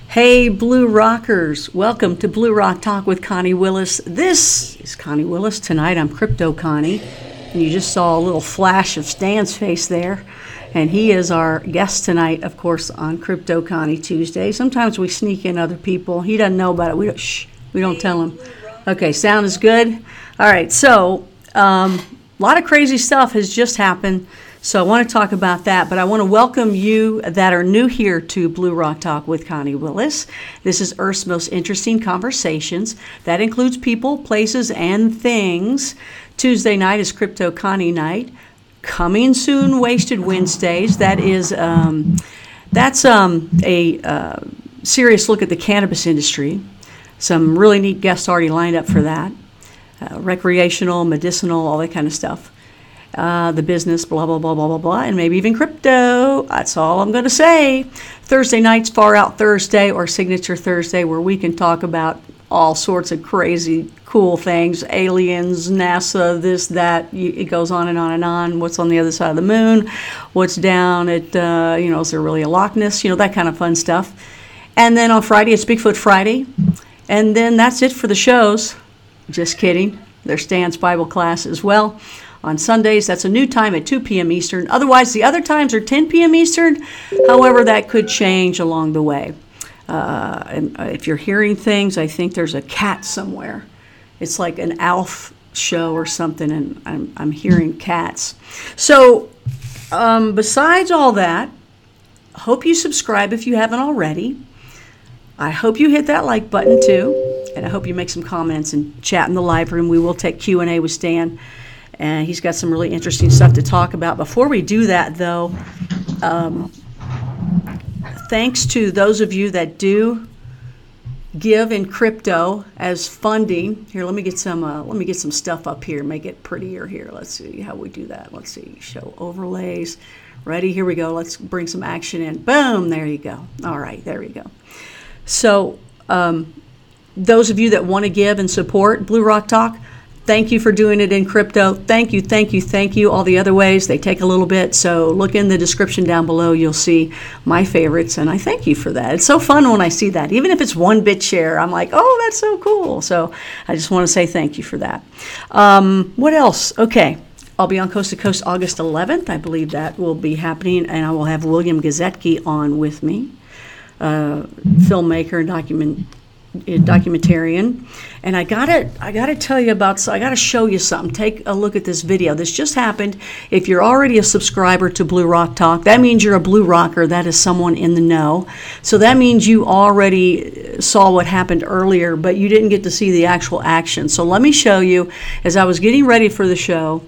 Hey, Blue Rockers. Welcome to Blue Rock Talk with Connie Willis. This is Connie Willis. Tonight I'm Crypto Connie. And you just saw a little flash of Stan's face there. And he is our guest tonight, of course, on Crypto Connie Tuesday. Sometimes we sneak in other people. He doesn't know about it. We don't tell him. Okay, sound is good. All right, so a lot of crazy stuff has just happened. So I want to talk about that, but I want to welcome you that are new here to Blue Rock Talk with Connie Willis. This is Earth's most interesting conversations. That includes people, places, and things. Tuesday night is Crypto Connie night. Coming soon, Wasted Wednesdays. That is that's a serious look at the cannabis industry. Some really neat guests already lined up for that. Recreational, medicinal, all that kind of stuff. The business, blah, blah, blah, blah, blah, blah, and maybe even crypto. That's all I'm going to say. Thursday night's Far Out Thursday or Signature Thursday, where we can talk about all sorts of crazy, cool things. Aliens, NASA, this, that. It goes on and on and on. What's on the other side of the moon? What's down at, is there really a Loch Ness? That kind of fun stuff. And then on Friday, it's Bigfoot Friday. And then that's it for the shows. Just kidding. There's Stan's Bible class as well. On Sundays, that's a new time at 2 p.m. Eastern. Otherwise, the other times are 10 p.m. Eastern. However, that could change along the way. And if you're hearing things, I think there's a cat somewhere. It's like an ALF show or something, and I'm hearing cats. So besides all that, I hope you subscribe if you haven't already. I hope you hit that like button too, and I hope you make some comments and chat in the live room. We will take Q&A with Stan. And he's got some really interesting stuff to talk about. Before we do that, though, thanks to those of you that do give in crypto as funding. Here, let me get some stuff up here, make it prettier here. Let's see how we do that. Let's see, show overlays. Ready? Here we go. Let's bring some action in. Boom! There you go. All right, there we go. So, those of you that want to give and support Blue Rock Talk, thank you for doing it in crypto. Thank you, thank you, thank you. All the other ways, they take a little bit. So look in the description down below. You'll see my favorites, and I thank you for that. It's so fun when I see that. Even if it's one bit share, I'm like, oh, that's so cool. So I just want to say thank you for that. What else? Okay. I'll be on Coast to Coast August 11th. I believe that will be happening, and I will have William Gazetke on with me, filmmaker and documentarian. And I gotta tell you about, I gotta show you something. Take a look at this video. This just happened. If you're already a subscriber to Blue Rock Talk, that means you're a Blue Rocker. That is someone in the know. So that means you already saw what happened earlier, but you didn't get to see the actual action. So let me show you. As I was getting ready for the show,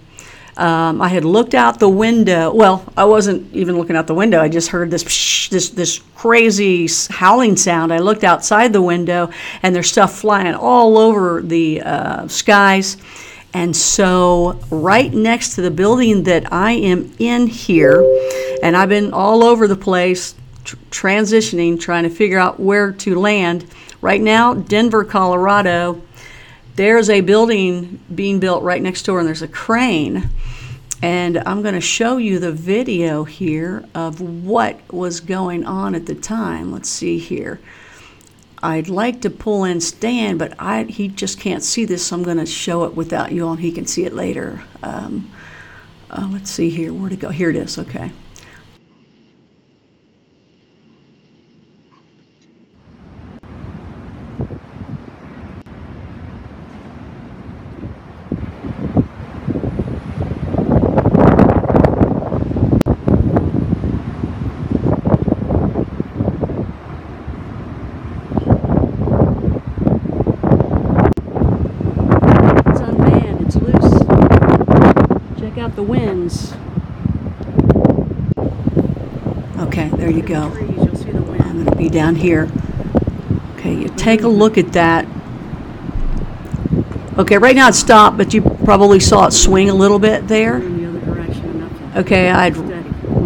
I had looked out the window. Well, I wasn't even looking out the window. I just heard this crazy howling sound. I looked outside the window, and there's stuff flying all over the skies. And so right next to the building that I am in here, and I've been all over the place transitioning, trying to figure out where to land. Right now, Denver, Colorado, there's a building being built right next door, and there's a crane. And I'm going to show you the video here of what was going on at the time. Let's see here. I'd like to pull in Stan, but he just can't see this, so I'm going to show it without you all, and he can see it later. Let's see here. Where'd it go? Here it is. Okay. The winds. Okay, there you go. I'm going to be down here. Okay, you take a look at that. Okay, right now it's stopped, but you probably saw it swing a little bit there. Okay, I'd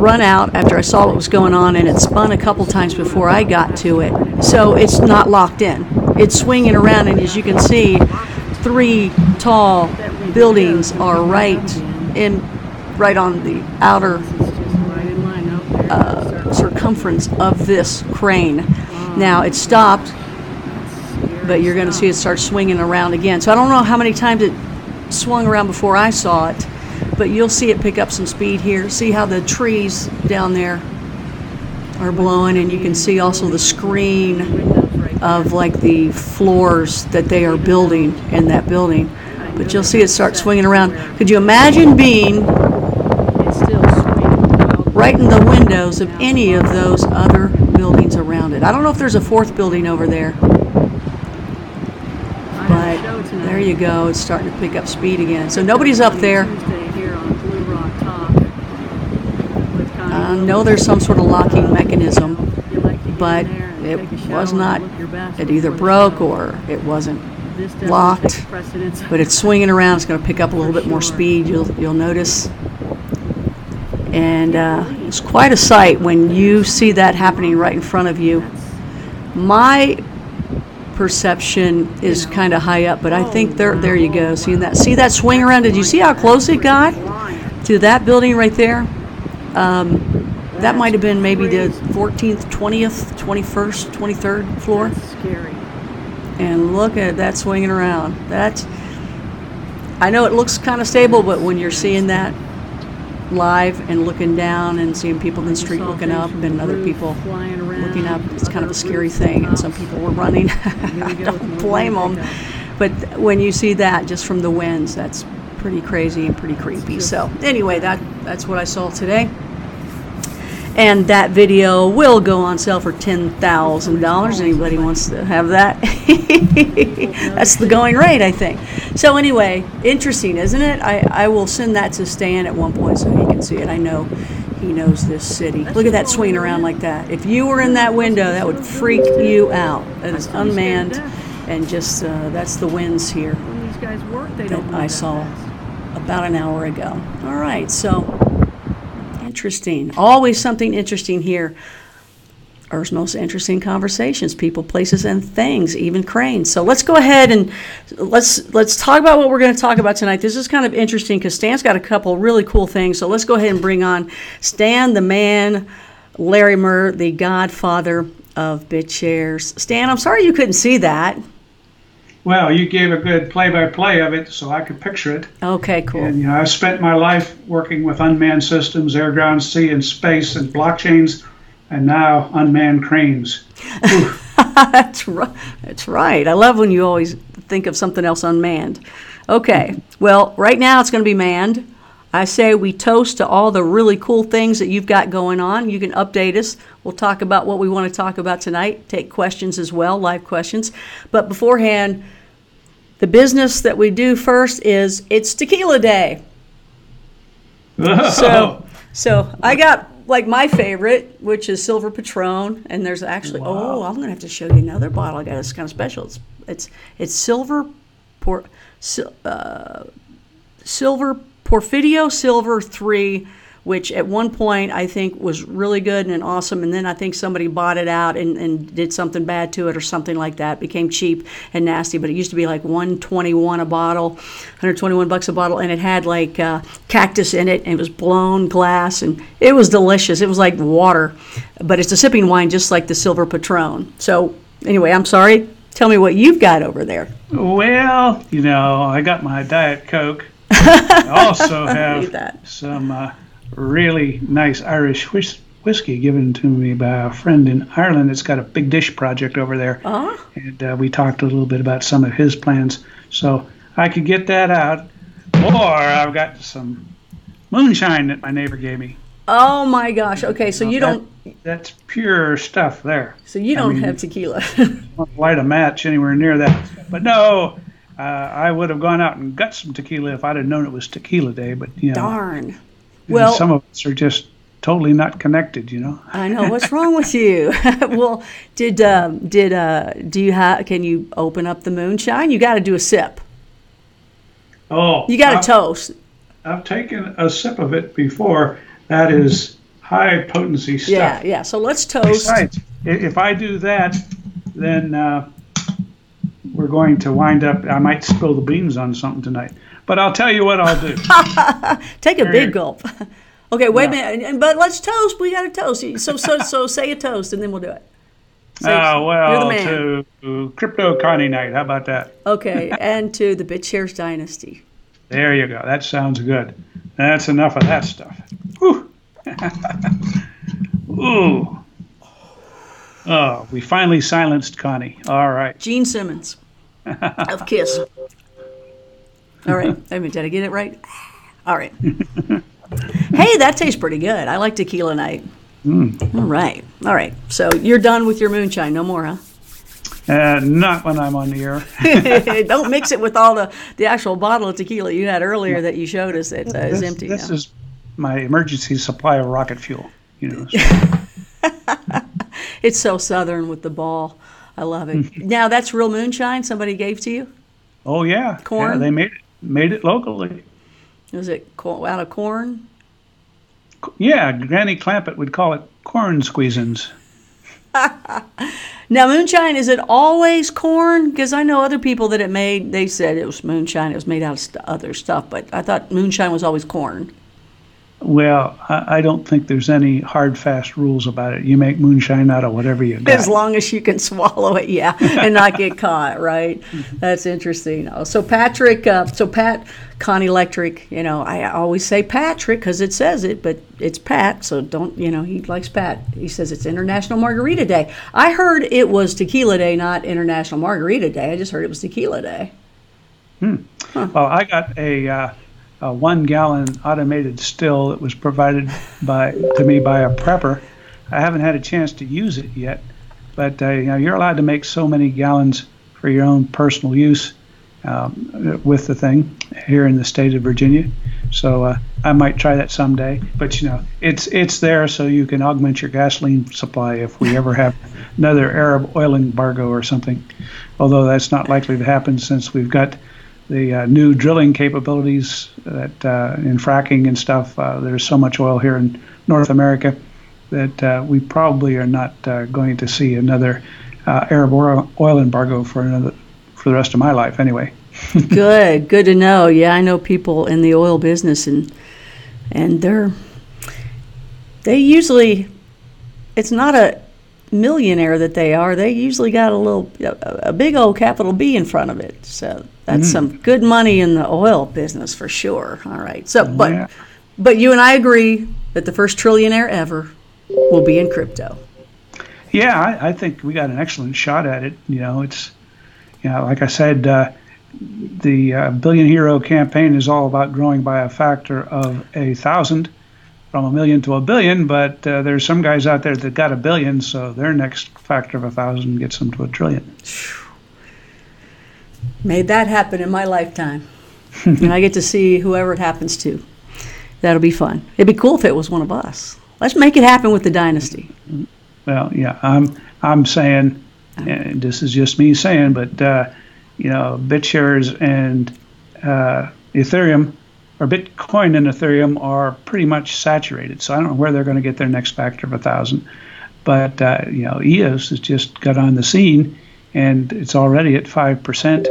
run out after I saw what was going on, and it spun a couple times before I got to it. So it's not locked in. it's swinging around, and as you can see, 3 tall buildings are right on the outer circumference of this crane. Now it stopped, but you're going to see it start swinging around again. So I don't know how many times it swung around before I saw it, but you'll see it pick up some speed here. See how the trees down there are blowing, and you can see also the screen of like the floors that they are building in that building. But you'll see it start swinging around. Could you imagine being right in the windows of any of those other buildings around it? I don't know if there's a 4th building over there, but there you go. It's starting to pick up speed again. So nobody's up there. I know there's some sort of locking mechanism, but it was not. It either broke or it wasn't locked. But it's swinging around. It's going to pick up a little bit more speed. You'll notice. And it's quite a sight when you see that happening right in front of you. My perception is kind of high up, but I think there you go. See that swing around? Did you see how close it got to that building right there? That might have been maybe the 14th, 20th, 21st, 23rd floor. That's scary. And look at that swinging around. I know it looks kind of stable, but when you're seeing that live and looking down and seeing people in the street looking up and other people looking up, it's kind of a scary thing. And some people were running. I don't blame them. But when you see that just from the winds, that's pretty crazy and pretty creepy. So anyway, that's what I saw today. And that video will go on sale for $10,000. Anybody wants to have that? That's the going rate, I think. So anyway, interesting, isn't it? I will send that to Stan at one point so he can see it. I know he knows this city. Look at that swinging around like that. If you were in that window, that would freak you out. That is unmanned, and just that's the winds here that I saw about an hour ago. All right, so interesting. Always something interesting here. Earth's most interesting conversations, people, places, and things, even cranes. So let's go ahead and let's talk about what we're going to talk about tonight. This is kind of interesting because Stan's got a couple really cool things. So let's go ahead and bring on Stan, the man, Larimer, the godfather of bitshares. Stan, I'm sorry you couldn't see that. Well, you gave a good play-by-play of it, so I could picture it. Okay, cool. And I've spent my life working with unmanned systems, air, ground, sea, and space, and blockchains, and now unmanned cranes. That's right. That's right. I love when you always think of something else unmanned. Okay. Well, right now it's going to be manned. I say we toast to all the really cool things that you've got going on. You can update us. We'll talk about what we want to talk about tonight, take questions as well, live questions. But beforehand, the business that we do first is it's Tequila Day. So I got like my favorite, which is Silver Patron, and there's actually I'm gonna have to show you another bottle I got. It's kind of special. It's Silver Porfidio Silver 3, which at one point I think was really good and awesome, and then I think somebody bought it out and did something bad to it or something like that. It became cheap and nasty, but it used to be like $121 a bottle, $121 a bottle, and it had like cactus in it, and it was blown glass, and it was delicious. It was like water, but it's a sipping wine just like the Silver Patron. So anyway, I'm sorry. Tell me what you've got over there. Well, I got my Diet Coke. I also have some really nice Irish whiskey given to me by a friend in Ireland that's got a big dish project over there. Uh-huh. And we talked a little bit about some of his plans. So I could get that out. Or I've got some moonshine that my neighbor gave me. Oh, my gosh. Okay, so you don't... That's pure stuff there. So you don't have tequila. Don't light a match anywhere near that. But no... I would have gone out and got some tequila if I'd have known it was Tequila Day, but darn. Well, some of us are just totally not connected, I know. What's wrong with you? Well, do you have? Can you open up the moonshine? You got to do a sip. Oh, you got to toast. I've taken a sip of it before. That is high potency stuff. Yeah. So let's toast. Besides, if I do that, then we're going to wind up. I might spill the beans on something tonight, but I'll tell you what I'll do. Take a big gulp. Okay, wait a minute. But let's toast. We got to toast. So say a toast, and then we'll do it. To Crypto Connie Night. How about that? Okay, and to the BitShares Dynasty. There you go. That sounds good. That's enough of that stuff. Whew. Ooh. Oh, we finally silenced Connie. All right. Gene Simmons of KISS. All right. Did I get it right? All right. Hey, that tastes pretty good. I like tequila night. All right. All right. So you're done with your moonshine. No more, huh? Not when I'm on the air. Don't mix it with all the actual bottle of tequila you had earlier that you showed us that is empty now. This is my emergency supply of rocket fuel. So. It's so southern with the ball. I love it. Now, that's real moonshine somebody gave to you? Oh, yeah. Corn? Yeah, they made it locally. Is it out of corn? Yeah, Granny Clampett would call it corn squeezins. Now, moonshine, is it always corn? Because I know other people that they said it was moonshine. It was made out of other stuff, but I thought moonshine was always corn. Well, I don't think there's any hard, fast rules about it. You make moonshine out of whatever you got. As long as you can swallow it, yeah, and not get caught, right? That's interesting. So Pat, Connie Electric, I always say Patrick because it says it, but it's Pat, so don't, he likes Pat. He says it's International Margarita Day. I heard it was Tequila Day, not International Margarita Day. I just heard it was Tequila Day. Huh. Well, I got a 1 gallon automated still that was provided to me by a prepper. I haven't had a chance to use it yet, but you're allowed to make so many gallons for your own personal use with the thing here in the state of Virginia. So I might try that someday. But it's there so you can augment your gasoline supply if we ever have another Arab oil embargo or something. Although that's not likely to happen since we've got the new drilling capabilities that in fracking and stuff. There's so much oil here in North America that we probably are not going to see another Arab oil embargo for the rest of my life anyway. Good to know. Yeah, I know people in the oil business, and they usually, it's not a millionaire that they are. They usually got a big old capital B in front of it. So that's some good money in the oil business for sure. All right. So, but you and I agree that the first trillionaire ever will be in crypto. Yeah, I think we got an excellent shot at it. It's, like I said, the Billion Hero campaign is all about growing by a factor of 1,000 from 1 million to 1 billion. But there's some guys out there that got 1 billion, so their next factor of 1,000 gets them to 1 trillion. Made that happen in my lifetime, and I get to see whoever it happens to. That'll be fun. It'd be cool if it was one of us. Let's make it happen with the dynasty. Well, yeah, I'm saying, and this is just me saying, but BitShares and Ethereum, or Bitcoin and Ethereum, are pretty much saturated. So I don't know where they're going to get their next factor of 1,000. But EOS has just got on the scene, and it's already at 5%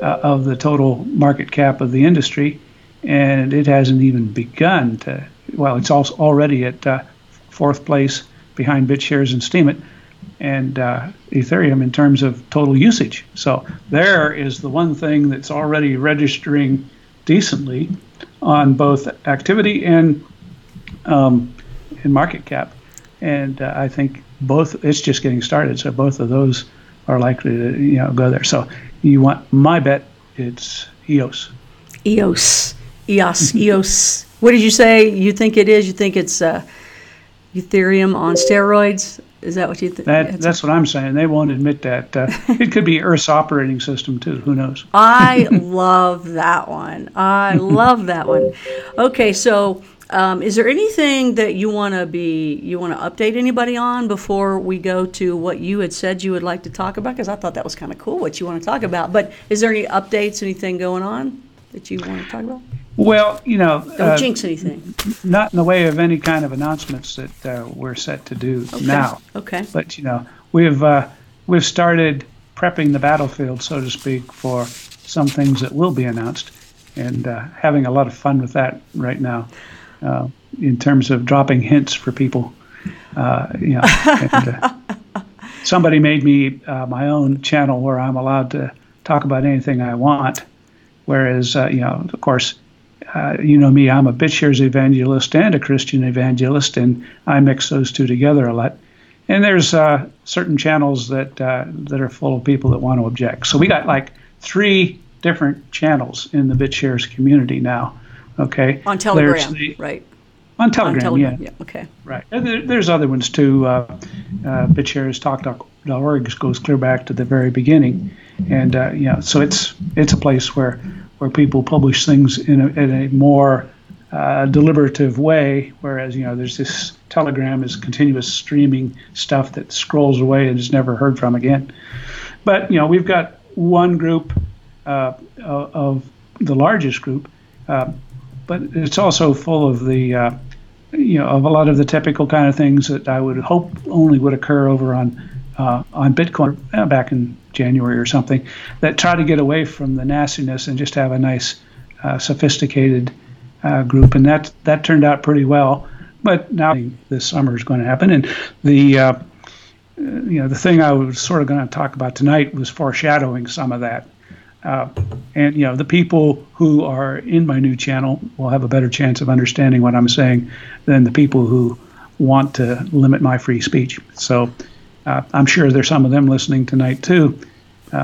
of the total market cap of the industry, and it hasn't even begun to. Well, it's also already at fourth place behind BitShares and STEEM and Ethereum in terms of total usage. So there is the one thing that's already registering decently on both activity and in market cap. And I think it's just getting started. So both of those are likely to go there. So you want my bet? It's EOS. EOS. What did you say? You think it is? You think it's Ethereum on steroids? Is that what you think? That's what I'm saying. They won't admit that. It could be Earth's operating system too. Who knows? I love that one. Okay, so is there anything that you want to update anybody on before we go to what you had said you would like to talk about? Because I thought that was kind of cool what you want to talk about. But is there any updates, anything going on that you want to talk about? Well, don't jinx anything. Not in the way of any kind of announcements that we're set to do now. Okay. But we've started prepping the battlefield, so to speak, for some things that will be announced, and having a lot of fun with that right now, in terms of dropping hints for people. Somebody made me my own channel where I'm allowed to talk about anything I want, whereas, of course, you know me, I'm a bitshares evangelist and a Christian evangelist, and I mix those two together a lot. And there's certain channels that are full of people that want to object. So we got like 3 different channels in the bitshares community now. Okay. On Telegram, right? On Telegram, yeah. Okay. Right. And there's other ones too. bitsharestalk.org goes clear back to the very beginning, and so it's a place where people publish things in a more deliberative way, whereas there's this Telegram is continuous streaming stuff that scrolls away and is never heard from again. But we've got one group of the largest group, but it's also full of the of a lot of the typical kind of things that I would hope only would occur over on Bitcoin back in January or something, that try to get away from the nastiness and just have a nice sophisticated group, and that turned out pretty well. But now this summer is going to happen, and the thing I was sort of going to talk about tonight was foreshadowing some of that. And the people who are in my new channel will have a better chance of understanding what I'm saying than the people who want to limit my free speech. So I'm sure there's some of them listening tonight too.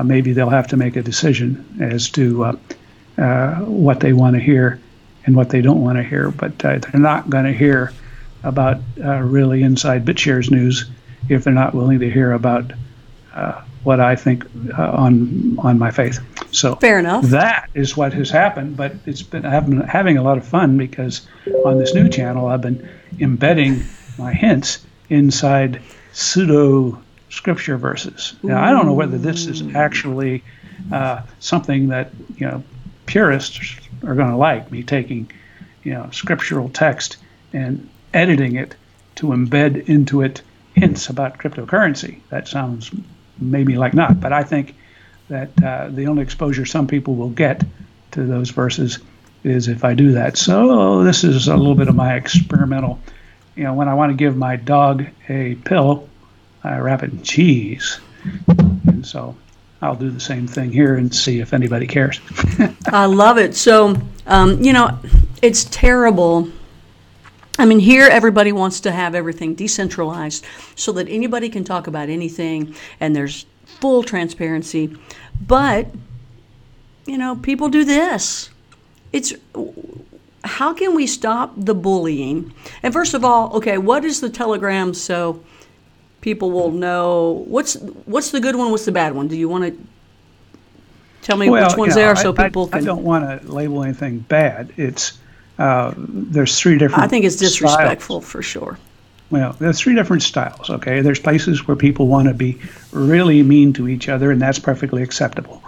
Maybe they'll have to make a decision as to what they want to hear and what they don't want to hear. But they're not going to hear about really inside BitShares news if they're not willing to hear about what I think on my faith. So fair enough. That is what has happened, but I've been having a lot of fun because on this new channel I've been embedding my hints inside pseudo scripture verses. Now I don't know whether this is actually something that purists are going to like, me taking scriptural text and editing it to embed into it hints about cryptocurrency. That sounds maybe like not, but I think that the only exposure some people will get to those verses is if I do that. So this is a little bit of my experimental. When I want to give my dog a pill, I wrap it in cheese. And so I'll do the same thing here and see if anybody cares. I love it. So, it's terrible. I mean, here everybody wants to have everything decentralized so that anybody can talk about anything and there's full transparency. But, people do this. How can we stop the bullying? And first of all, okay, what is the Telegram so people will know what's the good one, what's the bad one? Do you want to tell me which ones they are so people can? I don't want to label anything bad. It's there's 3 different. I think it's disrespectful styles. For sure. Well, there's 3 different styles. Okay, there's places where people want to be really mean to each other, and that's perfectly acceptable.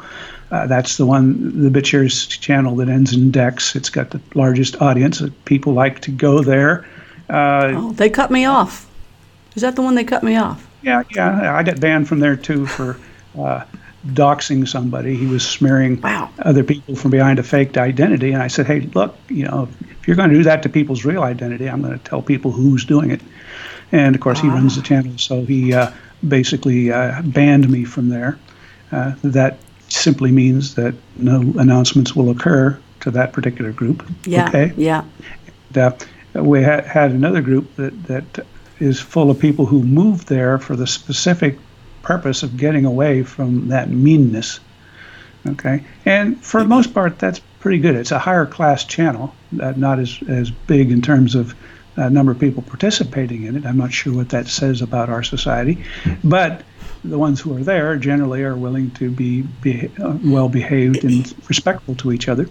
That's the BitShares channel that ends in Dex. It's got the largest audience. People like to go there. They cut me off. Is that the one they cut me off? Yeah. I got banned from there too for doxing somebody. He was smearing other people from behind a faked identity, and I said, "Hey, look, if you're going to do that to people's real identity, I'm going to tell people who's doing it." And of course, he runs the channel, so he basically banned me from there. That simply means that no announcements will occur to that particular group. Yeah. Okay. Yeah. We had another group that is full of people who moved there for the specific purpose of getting away from that meanness. Okay, and for the most part, that's pretty good. It's a higher class channel, not as big in terms of number of people participating in it. I'm not sure what that says about our society, but the ones who are there generally are willing to be well behaved and respectful to each other.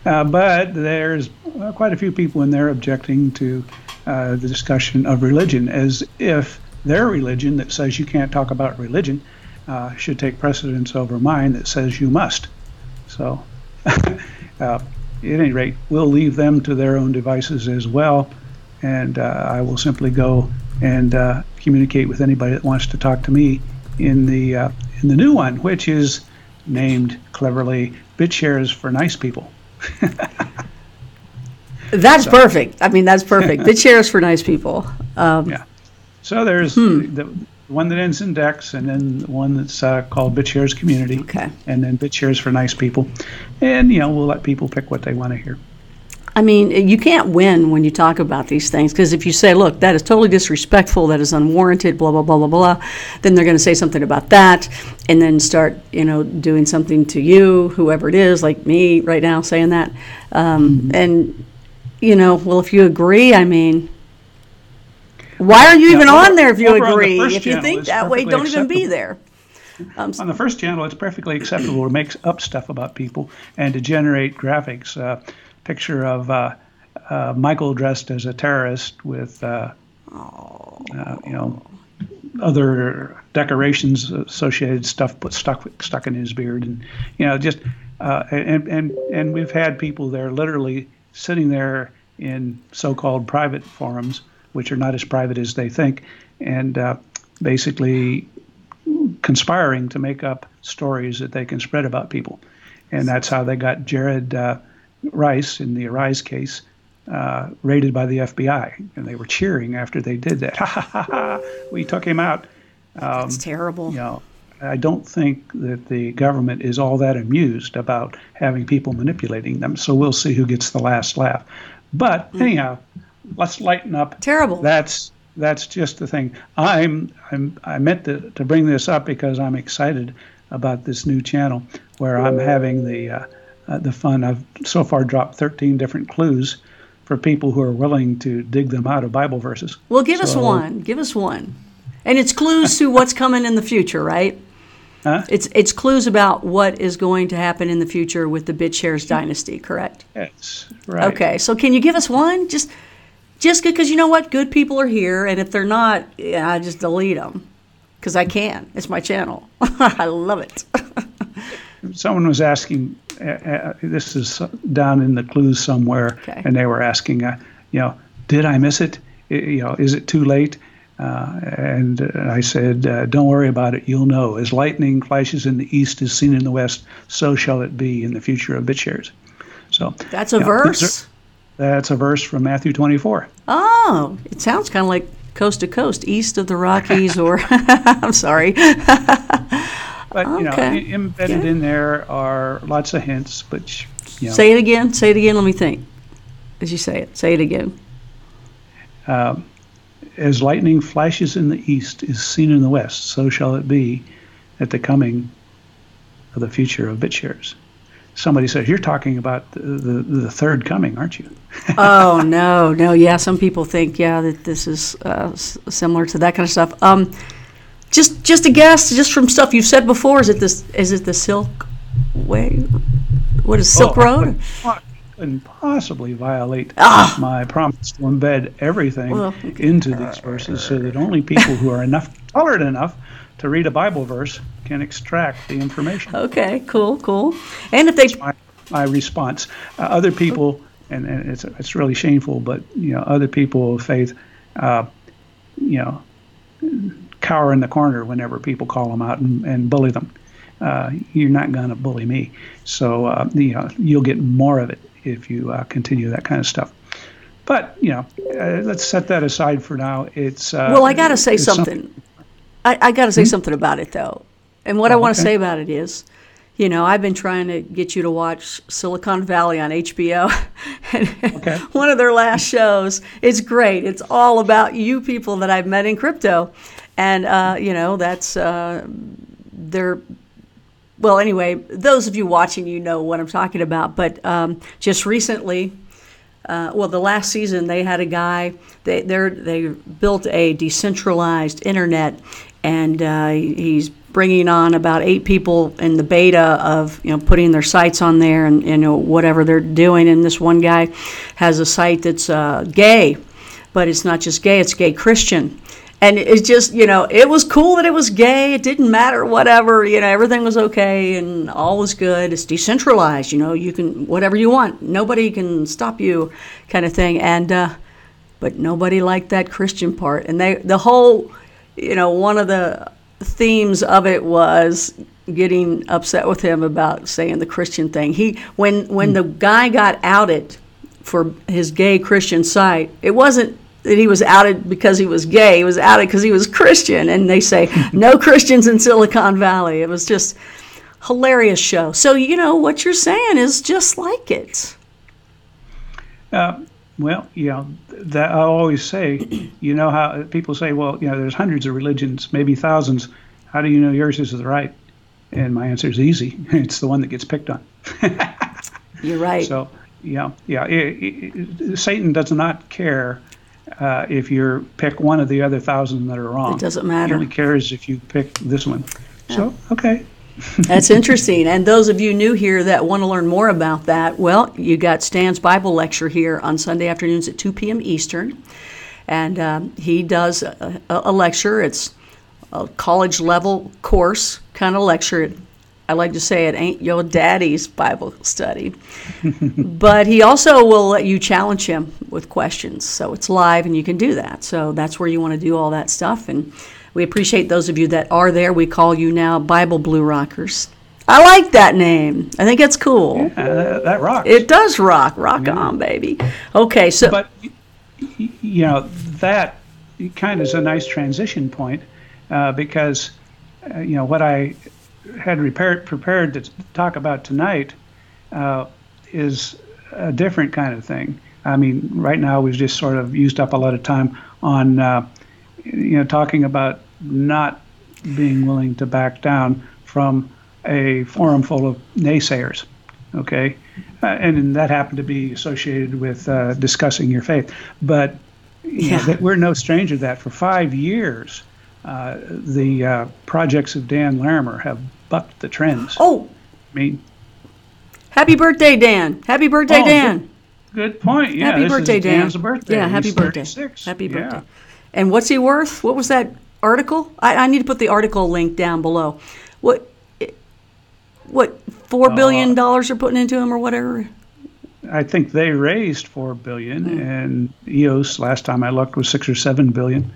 But there's quite a few people in there objecting to the discussion of religion, as if their religion that says you can't talk about religion should take precedence over mine that says you must. So at any rate, we'll leave them to their own devices as well, and I will simply go and communicate with anybody that wants to talk to me in the in the new one, which is named cleverly "Bitshares for Nice People." That's perfect. I mean, that's perfect. Bitshares for nice people. Yeah. So there's the one that ends in Dex, and then one that's called Bitshares Community, and then Bitshares for Nice People. And, we'll let people pick what they want to hear. I mean, you can't win when you talk about these things, because if you say, look, that is totally disrespectful, that is unwarranted, blah, blah, blah, blah, blah, then they're going to say something about that and then start, doing something to you, whoever it is, like me right now saying that. And, well, if you agree, I mean, why are you even on there if you agree? If you think that way, don't even be there. On the first channel, it's perfectly acceptable to make up stuff about people and to generate graphics. Picture of Michael dressed as a terrorist with, other decorations, associated stuff stuck in his beard, and and we've had people there literally sitting there in so-called private forums, which are not as private as they think, and basically conspiring to make up stories that they can spread about people. And that's how they got Jared Rice in the Arise case raided by the FBI, and they were cheering after they did that. Ha ha ha ha! We took him out. That's terrible. I don't think that the government is all that amused about having people manipulating them. So we'll see who gets the last laugh. But anyhow, let's lighten up. Terrible. That's just the thing. I meant to bring this up because I'm excited about this new channel where I'm having the fun. I've so far dropped 13 different clues for people who are willing to dig them out of Bible verses. Well, give us one. Give us one. And it's clues to what's coming in the future, right? Huh? It's clues about what is going to happen in the future with the Bitshares dynasty, correct? Yes, right. Okay, so can you give us one? Just because you know what? Good people are here, and if they're not, I just delete them because I can. It's my channel. I love it. Someone was asking, this is down in the clues somewhere, and they were asking, did I miss it? Is it too late? And I said, don't worry about it. You'll know. As lightning flashes in the east is seen in the west, so shall it be in the future of Bitshares. So that's a verse? That's a verse from Matthew 24. Oh, it sounds kind of like coast to coast, east of the Rockies, or I'm sorry. But, embedded in there are lots of hints. But Say it again. Say it again. Let me think. As you say it. Say it again. As lightning flashes in the east is seen in the west, so shall it be at the coming of the future of Bitshares. Somebody says, you're talking about the third coming, aren't you? Oh, no. Yeah, some people think, that this is similar to that kind of stuff. Just a guess, just from stuff you've said before, is it the Silk Way? What is Silk Road? Couldn't possibly violate my promise to embed everything into these verses so that only people who are tolerant enough to read a Bible verse can extract the information. Okay, cool. And if they... That's my response. Other people, and it's really shameful, but other people of faith, cower in the corner whenever people call them out and bully them. You're not going to bully me, so you'll get more of it if you continue that kind of stuff. But let's set that aside for now. It's well, I got to say something. I got to say something about it though, and what I want to say about it is, I've been trying to get you to watch Silicon Valley on HBO, and one of their last shows. It's great. It's all about you people that I've met in crypto, and that's they're. Well, anyway, those of you watching, you know what I'm talking about. But just recently, the last season, they had a guy. They built a decentralized internet, and he's bringing on about 8 people in the beta of putting their sites on there and whatever they're doing. And this one guy has a site that's gay, but it's not just gay; it's gay Christian. And it's just, it was cool that it was gay. It didn't matter, whatever. Everything was okay and all was good. It's decentralized. You can, whatever you want. Nobody can stop you kind of thing. And, but nobody liked that Christian part. And the whole, one of the themes of it was getting upset with him about saying the Christian thing. When the guy got outed for his gay Christian site, it wasn't that he was outed because he was gay. He was outed because he was Christian. And they say, no Christians in Silicon Valley. It was just hilarious show. So, what you're saying is just like it. Well, that I always say, how people say, well, there's hundreds of religions, maybe thousands. How do you know yours is the right? And my answer is easy. It's the one that gets picked on. You're right. So, Satan does not care if you pick one of the other thousand that are wrong. It doesn't matter. He only cares if you pick this one. Yeah. So, okay. That's interesting. And those of you new here that want to learn more about that, well, you got Stan's Bible lecture here on Sunday afternoons at 2 p.m. Eastern. And he does a lecture. It's a college-level course kind of lecture. I like to say it ain't your daddy's Bible study. But he also will let you challenge him with questions. So it's live and you can do that. So that's where you want to do all that stuff. And we appreciate those of you that are there. We call you now Bible Blue Rockers. I like that name. I think it's cool. Yeah, that rocks. It does rock. Rock on, baby. Okay, so. But, that kind of is a nice transition point because, what I had prepared to talk about tonight is a different kind of thing. I mean, right now we've just sort of used up a lot of time on, talking about not being willing to back down from a forum full of naysayers, okay? And that happened to be associated with discussing your faith. But we're no stranger to that. For 5 years, the projects of Dan Larimer have bucked the trends. Oh! I mean... Happy birthday, Dan. Happy birthday, Dan. Good point. Yeah, happy birthday, Dan. Dan's birthday. Yeah, happy He's birthday. 36. Happy birthday. And what's he worth? What was that article? I need to put the article link down below. What $4 billion are putting into him or whatever? I think they raised $4 billion, and EOS last time I looked was $6 or $7 billion.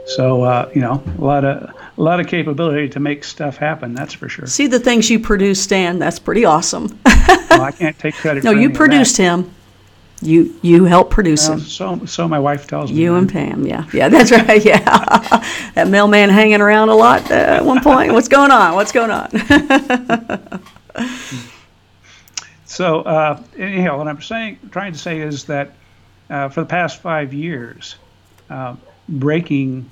So a lot of capability to make stuff happen. That's for sure. See the things you produced, Stan. That's pretty awesome. Well, I can't take credit. No, for you any produced of that. him. You helped produce him. So my wife tells me. You and Pam, yeah, that's right, yeah. That mailman hanging around a lot at one point. What's going on? So anyhow, what I'm trying to say is that for the past 5 years, breaking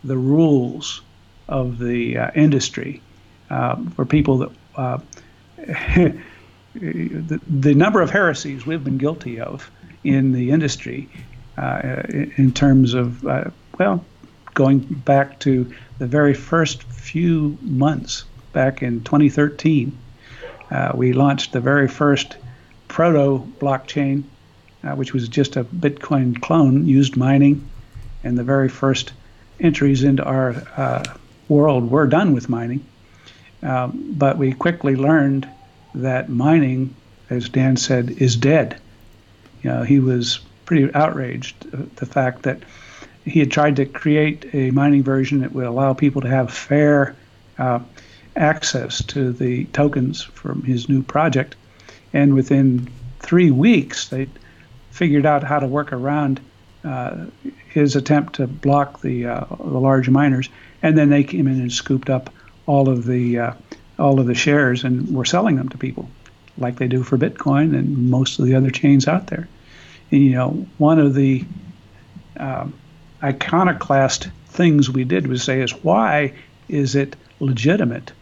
the rules of the industry for people that the number of heresies we've been guilty of in the industry in terms of, going back to the very first few months back in 2013, we launched the very first proto blockchain, which was just a Bitcoin clone, used mining, and the very first entries into our world were done with mining. But we quickly learned that mining, as Dan said, is dead. He was pretty outraged at the fact that he had tried to create a mining version that would allow people to have fair access to the tokens from his new project. And within 3 weeks, they figured out how to work around his attempt to block the large miners. And then they came in and scooped up all of the shares and were selling them to people like they do for Bitcoin and most of the other chains out there. And, one of the iconoclast things we did was say why is it legitimate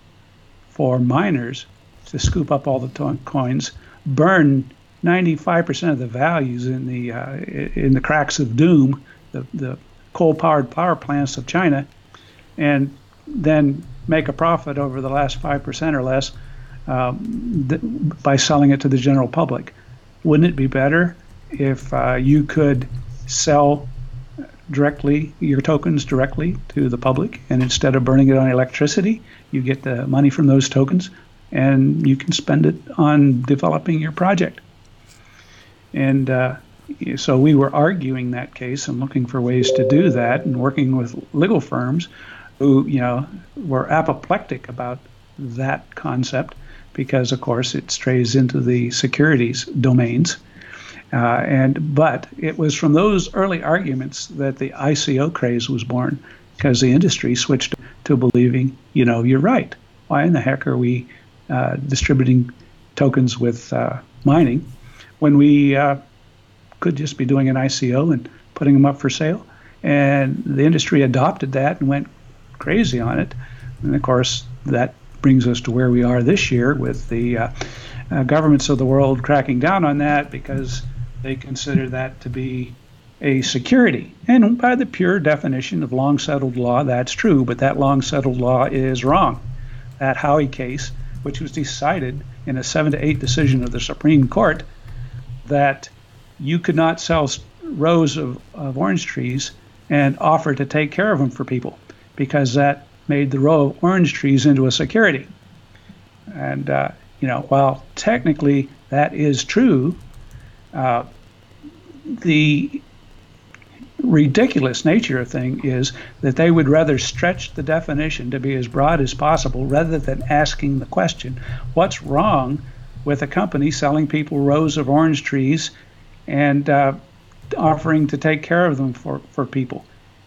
for miners to scoop up all the coins, burn 95% of the values in the cracks of doom, the coal-powered power plants of China, and then make a profit over the last 5% or less by selling it to the general public? Wouldn't it be better if you could sell your tokens directly to the public, and instead of burning it on electricity, you get the money from those tokens and you can spend it on developing your project? And so we were arguing that case and looking for ways to do that and working with legal firms who, were apoplectic about that concept because, of course, it strays into the securities domains. But it was from those early arguments that the ICO craze was born, because the industry switched to believing, you're right. Why in the heck are we distributing tokens with mining when we could just be doing an ICO and putting them up for sale? And the industry adopted that and went crazy on it. And of course, that brings us to where we are this year with the governments of the world cracking down on that because they consider that to be a security. And by the pure definition of long settled law, that's true, but that long settled law is wrong. That Howey case, which was decided in a 7-8 decision of the Supreme Court, that you could not sell rows of orange trees and offer to take care of them for people, because that made the row of orange trees into a security. And, while technically that is true, the ridiculous nature of thing is that they would rather stretch the definition to be as broad as possible rather than asking the question, what's wrong with a company selling people rows of orange trees and offering to take care of them for people?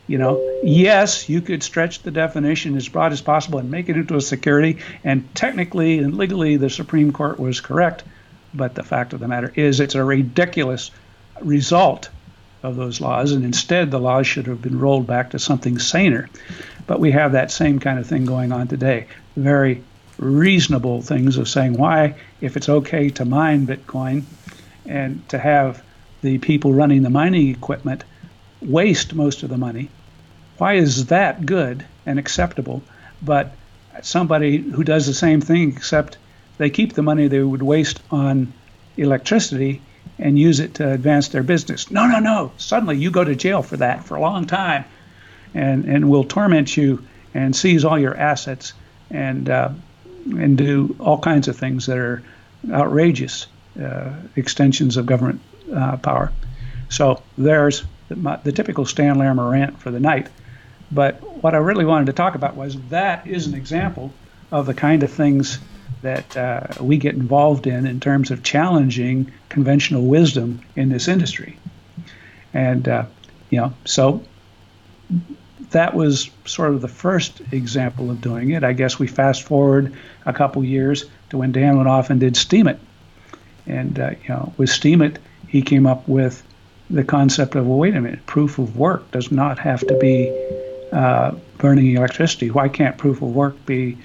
Yes, you could stretch the definition as broad as possible and make it into a security, and technically and legally the Supreme Court was correct, but the fact of the matter is it's a ridiculous result of those laws, and instead the laws should have been rolled back to something saner. But we have that same kind of thing going on today. Very reasonable things of saying, why, if it's okay to mine Bitcoin and to have the people running the mining equipment waste most of the money, why is that good and acceptable? But somebody who does the same thing, except they keep the money they would waste on electricity and use it to advance their business. No. Suddenly you go to jail for that for a long time, and we'll torment you and seize all your assets and do all kinds of things that are outrageous extensions of government power. So there's the typical Stan Larimer rant for the night. But what I really wanted to talk about was that is an example of the kind of things that we get involved in terms of challenging conventional wisdom in this industry. And, so that was sort of the first example of doing it. I guess we fast forward a couple years to when Dan went off and did STEEM It. And, with STEEM It, he came up with the concept of, well, wait a minute, proof of work does not have to be burning electricity. Why can't proof of work be,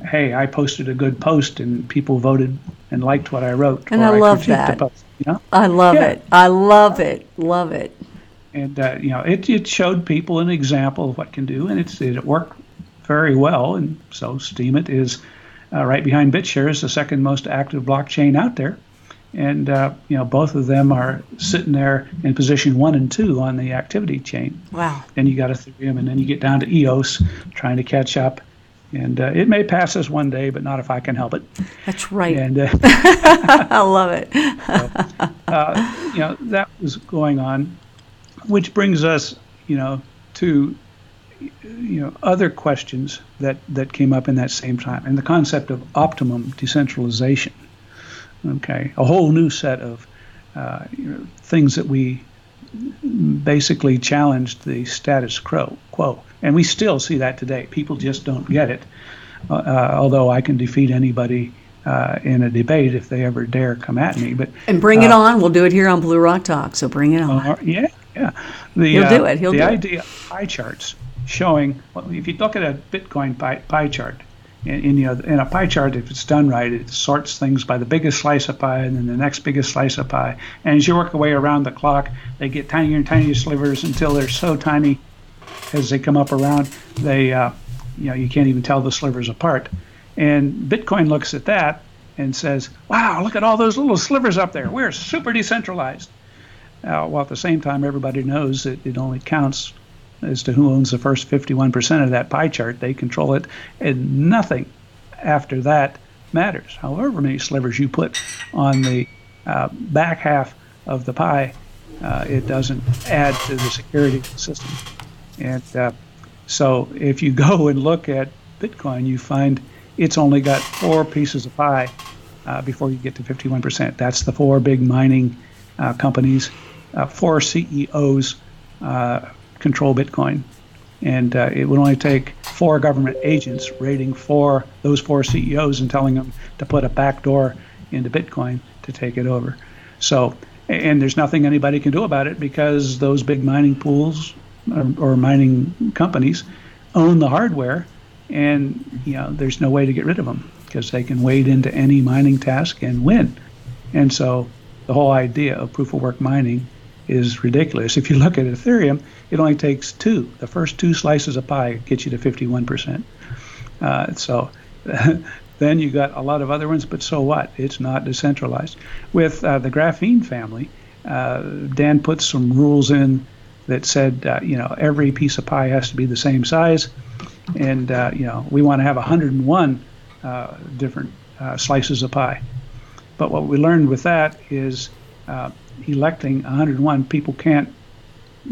hey, I posted a good post and people voted and liked what I wrote? And I love that. Post, I love it. I love it. Love it. And, it showed people an example of what it can do, and it worked very well. And so STEEM It is right behind bitshares, the second most active blockchain out there. And, both of them are sitting there in position 1 and 2 on the activity chain. Wow. Then you got Ethereum, and then you get down to EOS trying to catch up. And it may pass us one day, but not if I can help it. That's right. And I love it. So, that was going on, which brings us, to, other questions that came up in that same time, and the concept of optimum decentralization. Okay, a whole new set of things that we basically challenged the status quo. And we still see that today. People just don't get it, although I can defeat anybody in a debate if they ever dare come at me. And bring it on. We'll do it here on Blue Rock Talk, so bring it on. Yeah. He'll do it. The idea of pie charts showing, if you look at a Bitcoin pie chart, in a pie chart, if it's done right, it sorts things by the biggest slice of pie and then the next biggest slice of pie. And as you work your way around the clock, they get tinier and tinier slivers until they're so tiny as they come up around, they, you can't even tell the slivers apart. And Bitcoin looks at that and says, wow, look at all those little slivers up there. We're super decentralized. While at the same time, everybody knows that it only counts as to who owns the first 51% of that pie chart. They control it, and nothing after that matters. However many slivers you put on the back half of the pie, it doesn't add to the security system. And So if you go and look at Bitcoin, you find it's only got 4 pieces of pie before you get to 51%. That's the 4 big mining companies. 4 CEOs control Bitcoin. And it would only take 4 government agents raiding those 4 CEOs and telling them to put a backdoor into Bitcoin to take it over. So, and there's nothing anybody can do about it because those big mining pools or mining companies own the hardware, and there's no way to get rid of them because they can wade into any mining task and win. And so the whole idea of proof of work mining is ridiculous. If you look at Ethereum, it only takes 2. The first 2 slices of pie get you to 51%. So then you got a lot of other ones, but so what? It's not decentralized. With the graphene family, Dan put some rules in that said, every piece of pie has to be the same size, and we want to have 101 different slices of pie. But what we learned with that is electing 101 people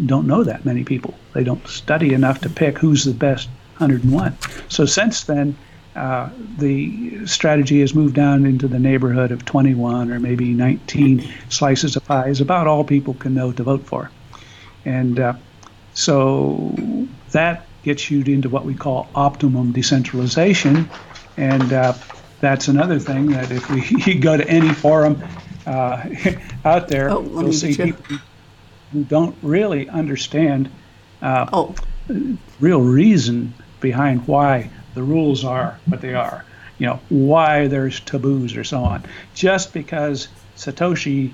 don't know that many people. They don't study enough to pick who's the best 101. So since then, the strategy has moved down into the neighborhood of 21 or maybe 19 slices of pie is about all people can know to vote for. And so that gets you into what we call optimum decentralization. And that's another thing that if we go to any forum out there, you'll see people who don't really understand real reason behind why the rules are what they are, why there's taboos or so on. Just because Satoshi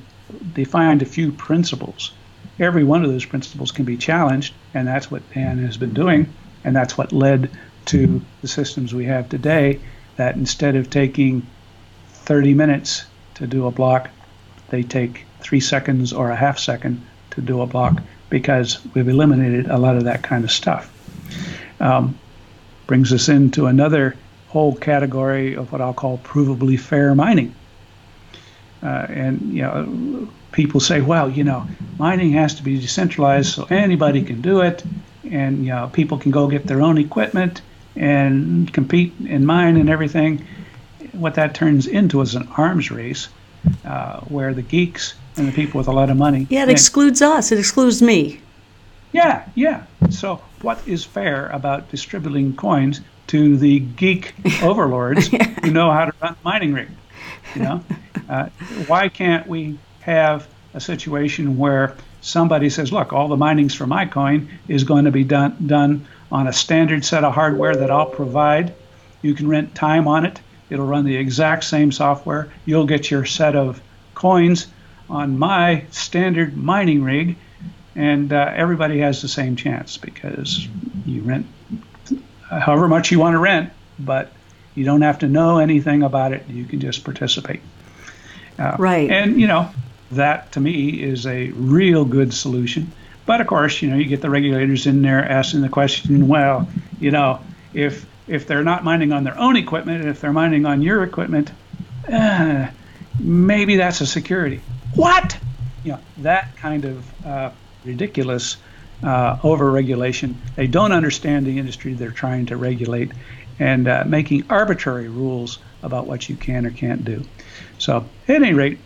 defined a few principles, every one of those principles can be challenged, and that's what Dan has been doing, and that's what led to the systems we have today, that instead of taking 30 minutes to do a block, they take 3 seconds or a half second to do a block, because we've eliminated a lot of that kind of stuff. Brings us into another whole category of what I'll call provably fair mining. And people say, well, mining has to be decentralized so anybody can do it, and people can go get their own equipment and compete and mine and everything. What that turns into is an arms race where the geeks and the people with a lot of money. Yeah, it excludes us. It excludes me. Yeah. So what is fair about distributing coins to the geek overlords who know how to run a mining rig? Why can't we have a situation where somebody says, look, all the minings for my coin is going to be done on a standard set of hardware that I'll provide. You can rent time on it. It'll run the exact same software. You'll get your set of coins on my standard mining rig, and everybody has the same chance because you rent however much you want to rent, but you don't have to know anything about it. You can just participate. Right. And, that to me is a real good solution. But of course, you get the regulators in there asking the question, well, if they're not mining on their own equipment, and if they're mining on your equipment, maybe that's a security. What? That kind of ridiculous over-regulation. They don't understand the industry they're trying to regulate, and making arbitrary rules about what you can or can't do. So at any rate,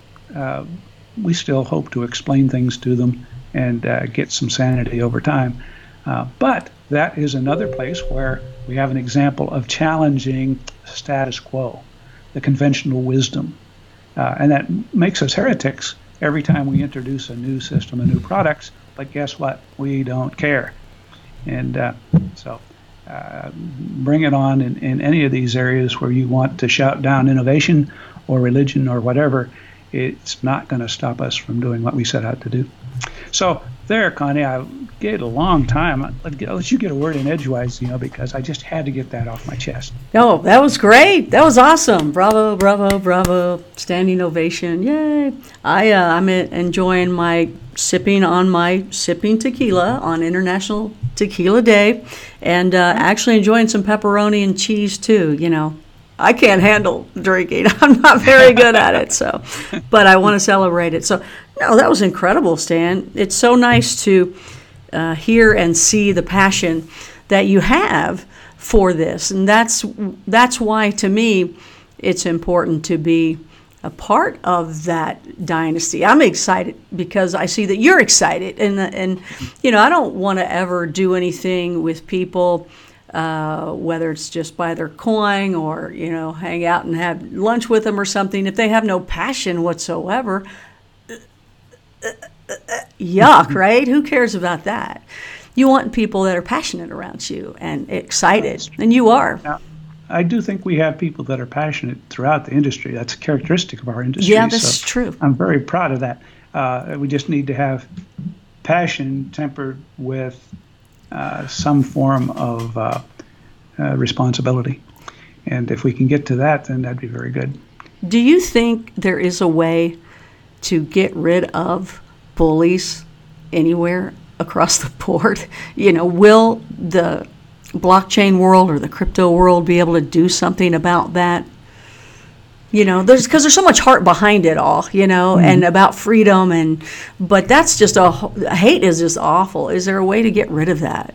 we still hope to explain things to them and get some sanity over time. But that is another place where we have an example of challenging status quo, the conventional wisdom. And that makes us heretics every time we introduce a new system, a new products. But guess what? We don't care. And so bring it on in any of these areas where you want to shout down innovation or religion or whatever. It's not going to stop us from doing what we set out to do. So there, Connie, I gave it a long time. I'll let you get a word in edgewise, because I just had to get that off my chest. Oh, that was great. That was awesome. Bravo, bravo, bravo. Standing ovation. Yay. I'm enjoying my sipping tequila on International Tequila Day, and actually enjoying some pepperoni and cheese too, I can't handle drinking. I'm not very good at it, but I want to celebrate it. So, no, that was incredible, Stan. It's so nice to hear and see the passion that you have for this. And that's why, to me, it's important to be a part of that dynasty. I'm excited because I see that you're excited, and you know, I don't want to ever do anything with people, whether it's just buy their coin or, you know, hang out and have lunch with them or something, if they have no passion whatsoever. Yuck, right? Who cares about that? You want people that are passionate around you and excited, and you are. Now, I do think we have people that are passionate throughout the industry. That's a characteristic of our industry. Yeah, that's true. I'm very proud of that. We just need to have passion tempered with some form of responsibility. And if we can get to that, then that'd be very good. Do you think there is a way to get rid of bullies anywhere across the board? You know, will the blockchain world or the crypto world be able to do something about that? You know, because there's so much heart behind it all, you know, and about freedom, but that's just hate is just awful. Is there a way to get rid of that?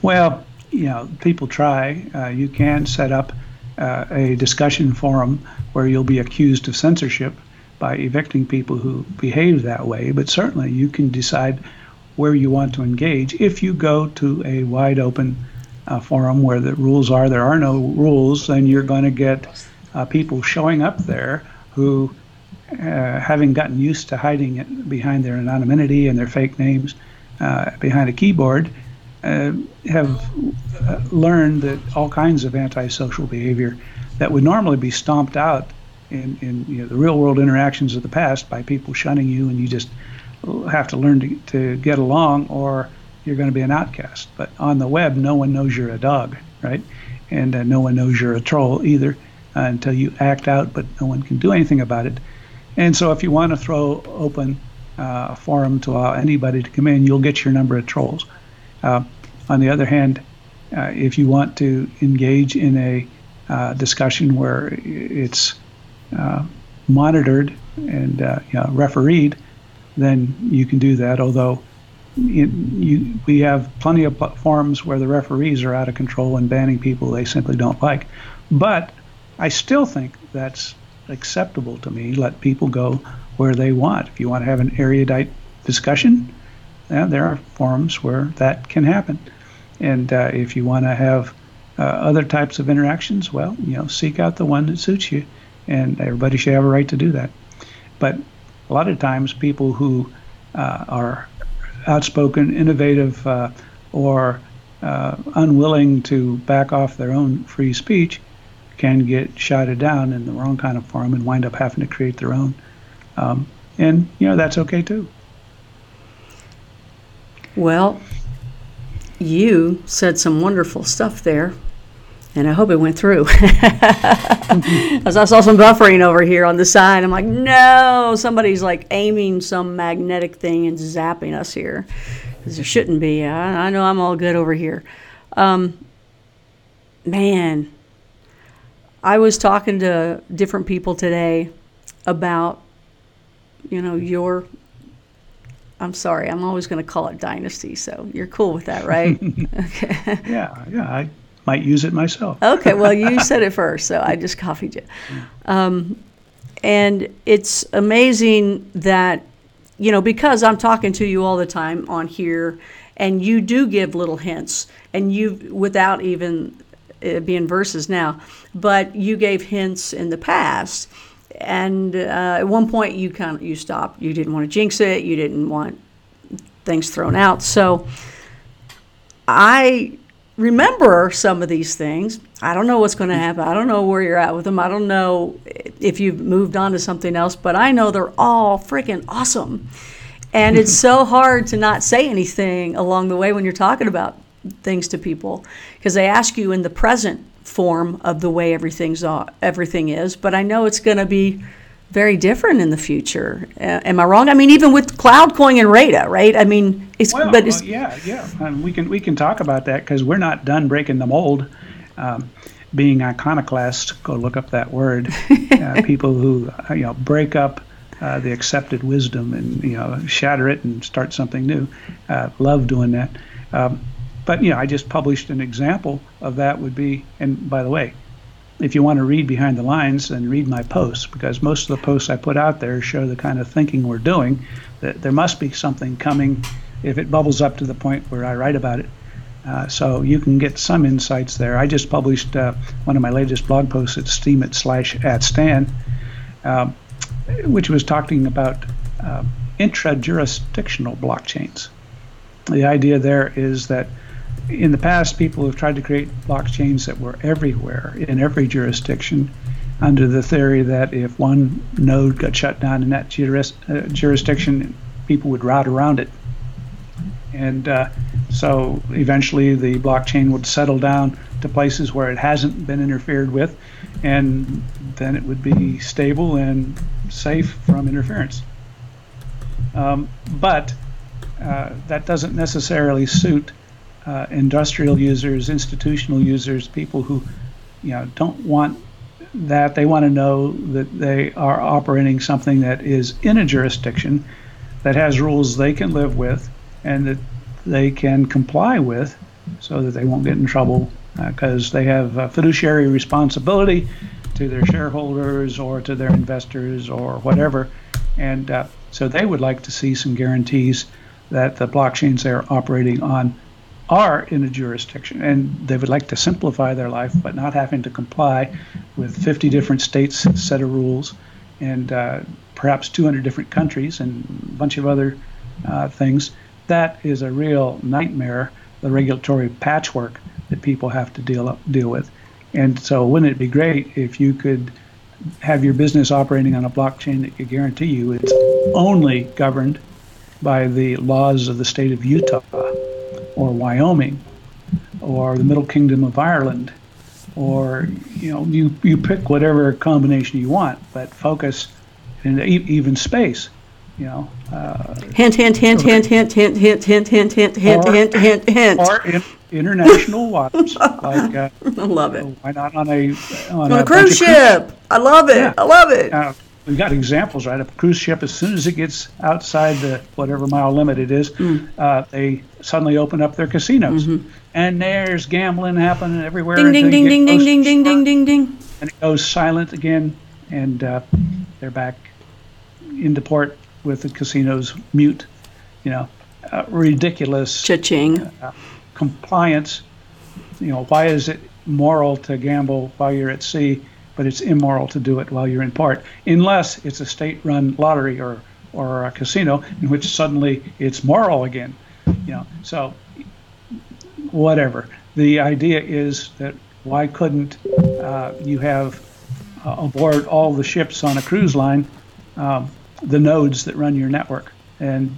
Well, you know, people try. You can set up a discussion forum where you'll be accused of censorship by evicting people who behave that way, but certainly you can decide where you want to engage. If you go to a wide open forum where the rules are, there are no rules, then you're going to get people showing up there who, having gotten used to hiding it behind their anonymity and their fake names behind a keyboard, have learned that all kinds of antisocial behavior that would normally be stomped out in you know, the real world interactions of the past by people shunning you, and you just have to learn to get along, or you're going to be an outcast. But on the web, no one knows you're a dog, right? And no one knows you're a troll either until you act out, but no one can do anything about it. And so if you want to throw open a forum to allow anybody to come in, you'll get your number of trolls. On the other hand, if you want to engage in a discussion where it's monitored and you know, refereed, then you can do that, although we have plenty of forums where the referees are out of control and banning people they simply don't like. But I still think that's acceptable to me. Let people go where they want. If you want to have an erudite discussion, there are forums where that can happen. And if you want to have other types of interactions, well, you know, seek out the one that suits you, and everybody should have a right to do that. But a lot of times people who are outspoken, innovative, or unwilling to back off their own free speech can get shouted down in the wrong kind of forum and wind up having to create their own. And, you know, that's okay too. Well, you said some wonderful stuff there, and I hope it went through. As I saw some buffering over here on the side, I'm like, no, somebody's like aiming some magnetic thing and zapping us here, because there shouldn't be. I know I'm all good over here. Man, I was talking to different people today about, you know, I'm sorry, I'm always going to call it dynasty, so you're cool with that, right? Okay. Yeah, I might use it myself. Okay, well, you said it first, so I just copied you. And it's amazing that, you know, because I'm talking to you all the time on here, and you do give little hints, and you, without even being verses now, but you gave hints in the past. And at one point you stopped. You didn't want to jinx it. You didn't want things thrown out. So I remember some of these things. I don't know what's going to happen. I don't know where you're at with them. I don't know if you've moved on to something else, but I know they're all freaking awesome. And it's so hard to not say anything along the way when you're talking about things to people, because they ask you in the present form of the way everything is, but I know it's going to be very different in the future. Am I wrong? I mean, even with CloudCoin and RETA, right? I mean, yeah. And we can talk about that, because we're not done breaking the mold. Being iconoclasts, go look up that word. People who break up the accepted wisdom and shatter it and start something new. Love doing that. But I just published an example of that would be, and by the way, if you want to read behind the lines, then read my posts, because most of the posts I put out there show the kind of thinking we're doing, that there must be something coming if it bubbles up to the point where I write about it. So you can get some insights there. I just published one of my latest blog posts at STEEM @Stan, which was talking about intra-jurisdictional blockchains. The idea there is that in the past, people have tried to create blockchains that were everywhere, in every jurisdiction, under the theory that if one node got shut down in that jurisdiction, people would route around it. And so eventually the blockchain would settle down to places where it hasn't been interfered with, and then it would be stable and safe from interference. But that doesn't necessarily suit industrial users, institutional users, people who don't want that. They want to know that they are operating something that is in a jurisdiction that has rules they can live with and that they can comply with, so that they won't get in trouble, because they have a fiduciary responsibility to their shareholders or to their investors or whatever. And so they would like to see some guarantees that the blockchains they're operating on are in a jurisdiction, and they would like to simplify their life, but not having to comply with 50 different states' set of rules, and perhaps 200 different countries and a bunch of other things. That is a real nightmare, the regulatory patchwork that people have to deal with. And so wouldn't it be great if you could have your business operating on a blockchain that could guarantee you it's only governed by the laws of the state of Utah or Wyoming or the Middle Kingdom of Ireland, or you pick whatever combination you want, but focus in even space. Hint, hint, hint, hint, hint, hint, hint, hint, hint, hint, hint, hint, hint, hint. Or in international waters, like I love it. Why not on a cruise ship? I love it. Yeah. I love it. We've got examples, right? A cruise ship, as soon as it gets outside the whatever mile limit it is, they suddenly open up their casinos, and there's gambling happening everywhere. Ding, ding, ding, ding, ding, ding, ding, ding, ding, ding. And it goes silent again, and they're back into port with the casinos mute. Ridiculous. Cha-ching. Compliance. Why is it moral to gamble while you're at sea, but it's immoral to do it while you're in port, unless it's a state-run lottery or a casino, in which suddenly it's moral again. So whatever. The idea is that why couldn't you have aboard all the ships on a cruise line the nodes that run your network, and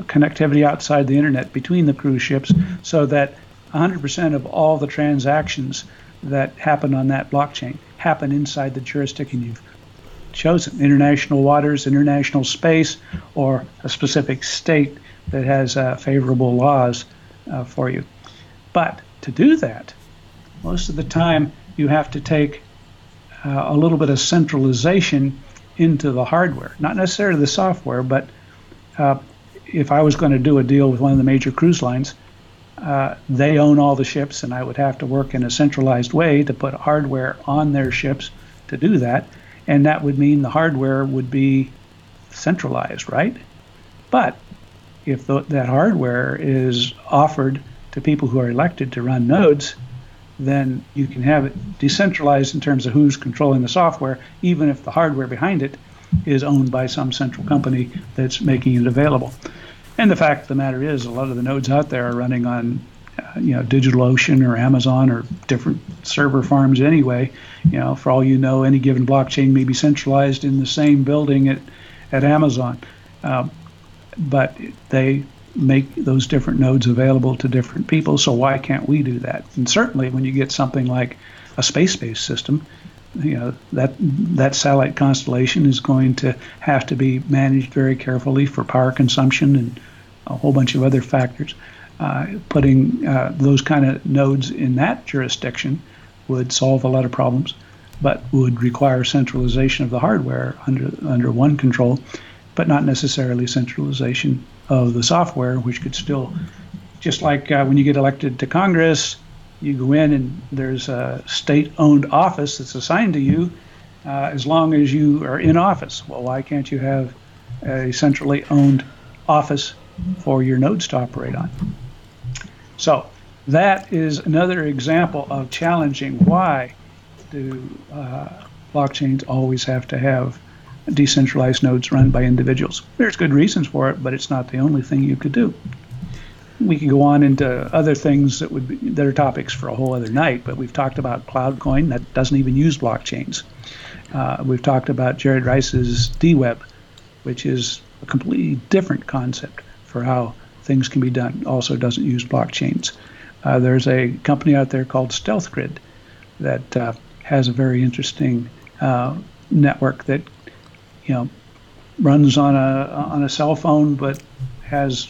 connectivity outside the internet between the cruise ships, so that 100% of all the transactions that happen on that blockchain happen inside the jurisdiction you've chosen, international waters, international space, or a specific state that has favorable laws for you. But to do that, most of the time you have to take a little bit of centralization into the hardware, not necessarily the software, but if I was going to do a deal with one of the major cruise lines, they own all the ships, and I would have to work in a centralized way to put hardware on their ships to do that, and that would mean the hardware would be centralized, right? But if that hardware is offered to people who are elected to run nodes, then you can have it decentralized in terms of who's controlling the software, even if the hardware behind it is owned by some central company that's making it available. And the fact of the matter is, a lot of the nodes out there are running on DigitalOcean or Amazon or different server farms anyway. For all you know, any given blockchain may be centralized in the same building at Amazon. But they make those different nodes available to different people, so why can't we do that? And certainly when you get something like a space-based system, that satellite constellation is going to have to be managed very carefully for power consumption and a whole bunch of other factors. Putting those kind of nodes in that jurisdiction would solve a lot of problems, but would require centralization of the hardware under one control, but not necessarily centralization of the software, which could still just like when you get elected to Congress, you go in and there's a state-owned office that's assigned to you as long as you are in office. Well, why can't you have a centrally owned office for your nodes to operate on? So that is another example of challenging why do blockchains always have to have decentralized nodes run by individuals. There's good reasons for it, but it's not the only thing you could do. We could go on into other things that are topics for a whole other night, but we've talked about CloudCoin that doesn't even use blockchains. We've talked about Jared Rice's DWeb, which is a completely different concept for how things can be done, also doesn't use blockchains. There's a company out there called StealthGrid that has a very interesting network that runs on a cell phone, but has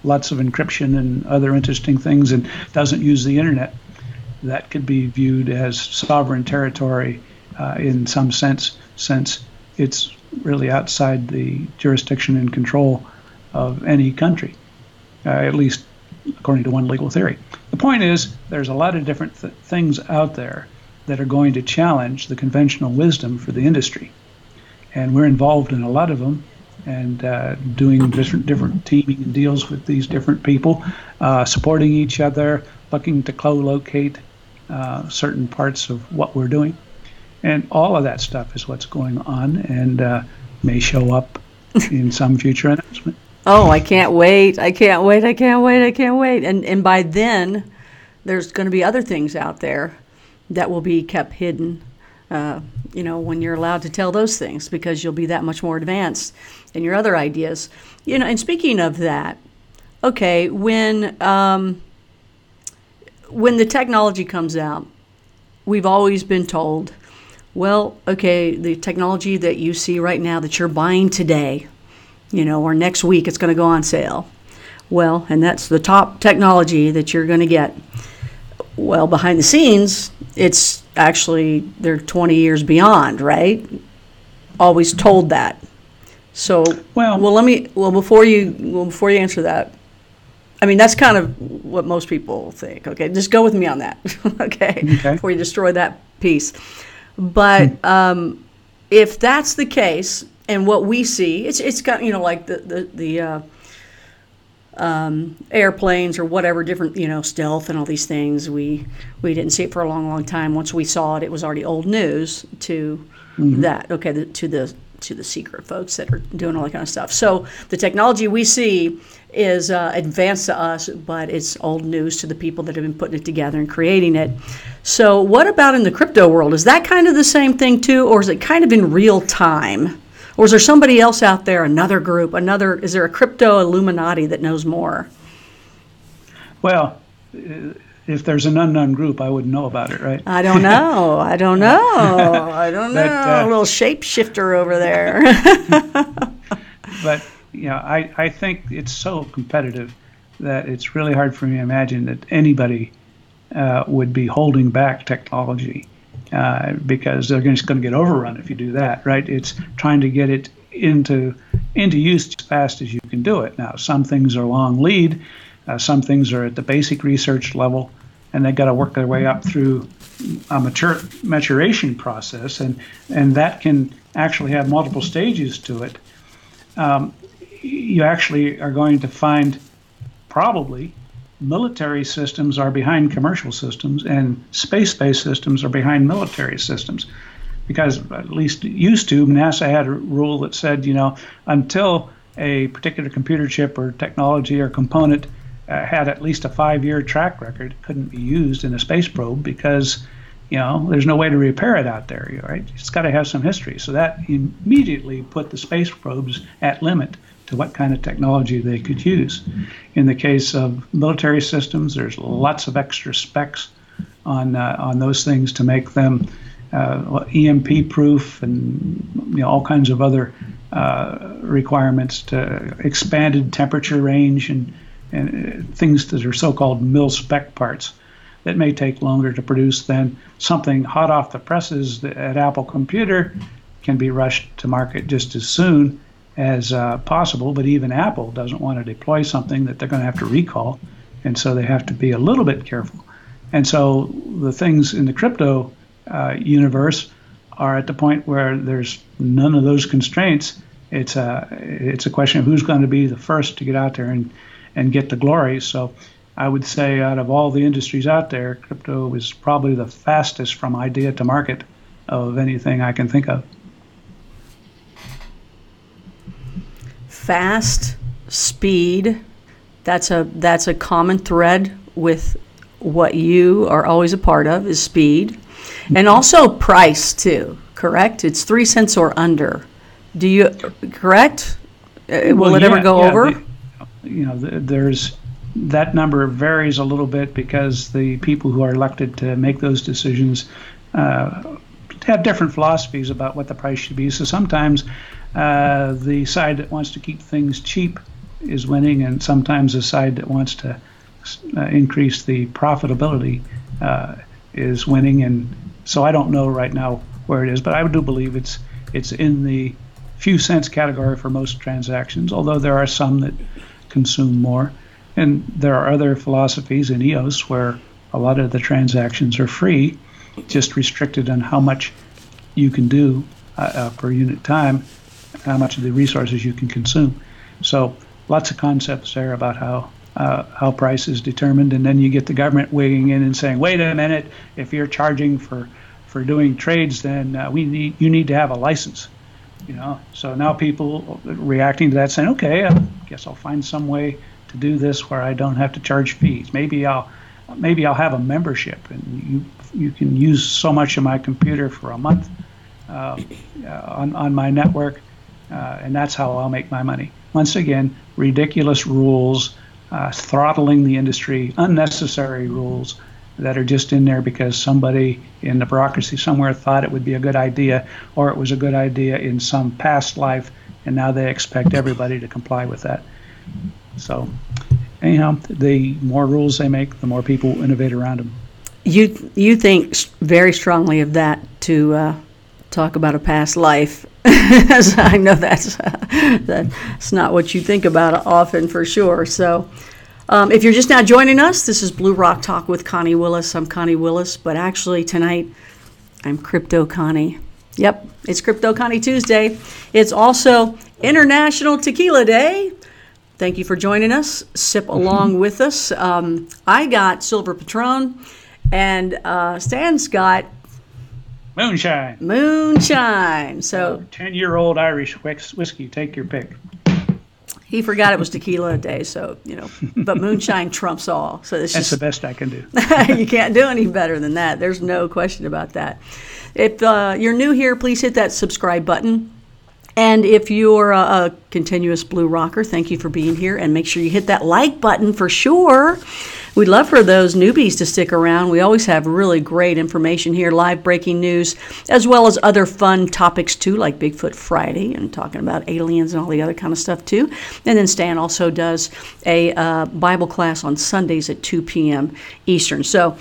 lots of encryption and other interesting things and doesn't use the internet. That could be viewed as sovereign territory in some sense, since it's really outside the jurisdiction and control of any country, at least according to one legal theory. The point is, there's a lot of different things out there that are going to challenge the conventional wisdom for the industry. And we're involved in a lot of them and doing different teaming and deals with these different people, supporting each other, looking to co-locate certain parts of what we're doing. And all of that stuff is what's going on and may show up in some future announcement. Oh, I can't wait. I can't wait. I can't wait. I can't wait. And by then, there's going to be other things out there that will be kept hidden, when you're allowed to tell those things, because you'll be that much more advanced in your other ideas. And speaking of that, okay, when the technology comes out, we've always been told, well, okay, the technology that you see right now that you're buying today, or next week it's going to go on sale. Well, and that's the top technology that you're going to get. Well, behind the scenes, it's actually, they're 20 years beyond, right? Always told that. So, before you answer that, I mean, that's kind of what most people think. Okay, just go with me on that. Okay, before you destroy that piece. But if that's the case, and what we see, it's got like the airplanes or whatever, different stealth and all these things. We didn't see it for a long time. Once we saw it, it was already old news to that. Okay, to the secret folks that are doing all that kind of stuff. So the technology we see is advanced to us, but it's old news to the people that have been putting it together and creating it. So what about in the crypto world? Is that kind of the same thing too, or is it kind of in real time? Or is there somebody else out there, another group, is there a crypto Illuminati that knows more? Well, if there's an unknown group, I wouldn't know about it, right? I don't know. A little shapeshifter over there. But, I think it's so competitive that it's really hard for me to imagine that anybody would be holding back technology. Because they're just going to get overrun if you do that, right? It's trying to get it into use as fast as you can do it. Now, some things are long lead, some things are at the basic research level, and they've got to work their way up through a maturation process, and that can actually have multiple stages to it. You actually are going to find probably military systems are behind commercial systems, and space-based systems are behind military systems. Because at least used to, NASA had a rule that said, until a particular computer chip or technology or component had at least a 5-year track record, it couldn't be used in a space probe because, there's no way to repair it out there, right? It's got to have some history. So that immediately put the space probes at limit to what kind of technology they could use. In the case of military systems, there's lots of extra specs on those things to make them EMP proof and all kinds of other requirements to expanded temperature range and things that are so-called mil-spec parts that may take longer to produce than something hot off the presses at Apple Computer can be rushed to market just as soon as possible. But even Apple doesn't want to deploy something that they're going to have to recall, and so they have to be a little bit careful. And so the things in the crypto universe are at the point where there's none of those constraints. It's a question of who's going to be the first to get out there and get the glory. So I would say out of all the industries out there, crypto is probably the fastest from idea to market of anything I can think of. Fast, speed, that's a common thread with what you are always a part of, is speed. And also price too, correct? It's 3 cents or under. Do you, correct? Will it ever go over? There's that number varies a little bit because the people who are elected to make those decisions have different philosophies about what the price should be. So sometimes the side that wants to keep things cheap is winning, and sometimes the side that wants to increase the profitability is winning. And so I don't know right now where it is, but I do believe it's in the few cents category for most transactions, although there are some that consume more. And there are other philosophies in EOS where a lot of the transactions are free, just restricted on how much you can do per unit time, how much of the resources you can consume. So lots of concepts there about how price is determined, and then you get the government weighing in and saying, wait a minute, if you're charging for doing trades, then you need to have a license. So now people reacting to that saying, okay, I guess I'll find some way to do this where I don't have to charge fees. Maybe I'll have a membership, and you can use so much of my computer for a month on my network, and that's how I'll make my money. Once again, ridiculous rules, throttling the industry, unnecessary rules that are just in there because somebody in the bureaucracy somewhere thought it would be a good idea, or it was a good idea in some past life, and now they expect everybody to comply with that. So, anyhow, the more rules they make, the more people innovate around them. You think very strongly of that to talk about a past life. As I know that's not what you think about often, for sure. So if you're just now joining us, this is Blue Rock Talk with Connie Willis. I'm Connie Willis, but actually tonight I'm Crypto Connie. Yep, it's Crypto Connie Tuesday. It's also International Tequila Day. Thank you for joining us. Sip along with us. I got Silver Patron, and Stan's got Moonshine. So 10-year-old Irish whiskey. Take your pick. He forgot it was tequila day, so but moonshine trumps all. So that's the best I can do. You can't do any better than that. There's no question about that. If you're new here, please hit that subscribe button. And if you're a continuous Blue Rocker, thank you for being here. And make sure you hit that like button for sure. We'd love for those newbies to stick around. We always have really great information here, live breaking news, as well as other fun topics too, like Bigfoot Friday and talking about aliens and all the other kind of stuff too. And then Stan also does a Bible class on Sundays at 2 p.m. Eastern. So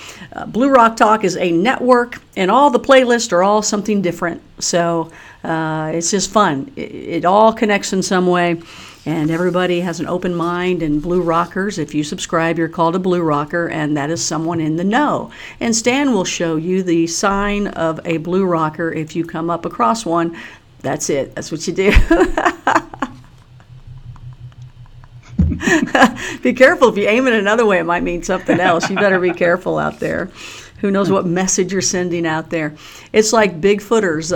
Blue Rock Talk is a network, and all the playlists are all something different. So it's just fun. It all connects in some way. And everybody has an open mind, and Blue Rockers, if you subscribe, you're called a Blue Rocker, and that is someone in the know. And Stan will show you the sign of a Blue Rocker if you come up across one. That's it. That's what you do. Be careful. If you aim it another way, it might mean something else. You better be careful out there. Who knows what message you're sending out there? It's like Bigfooters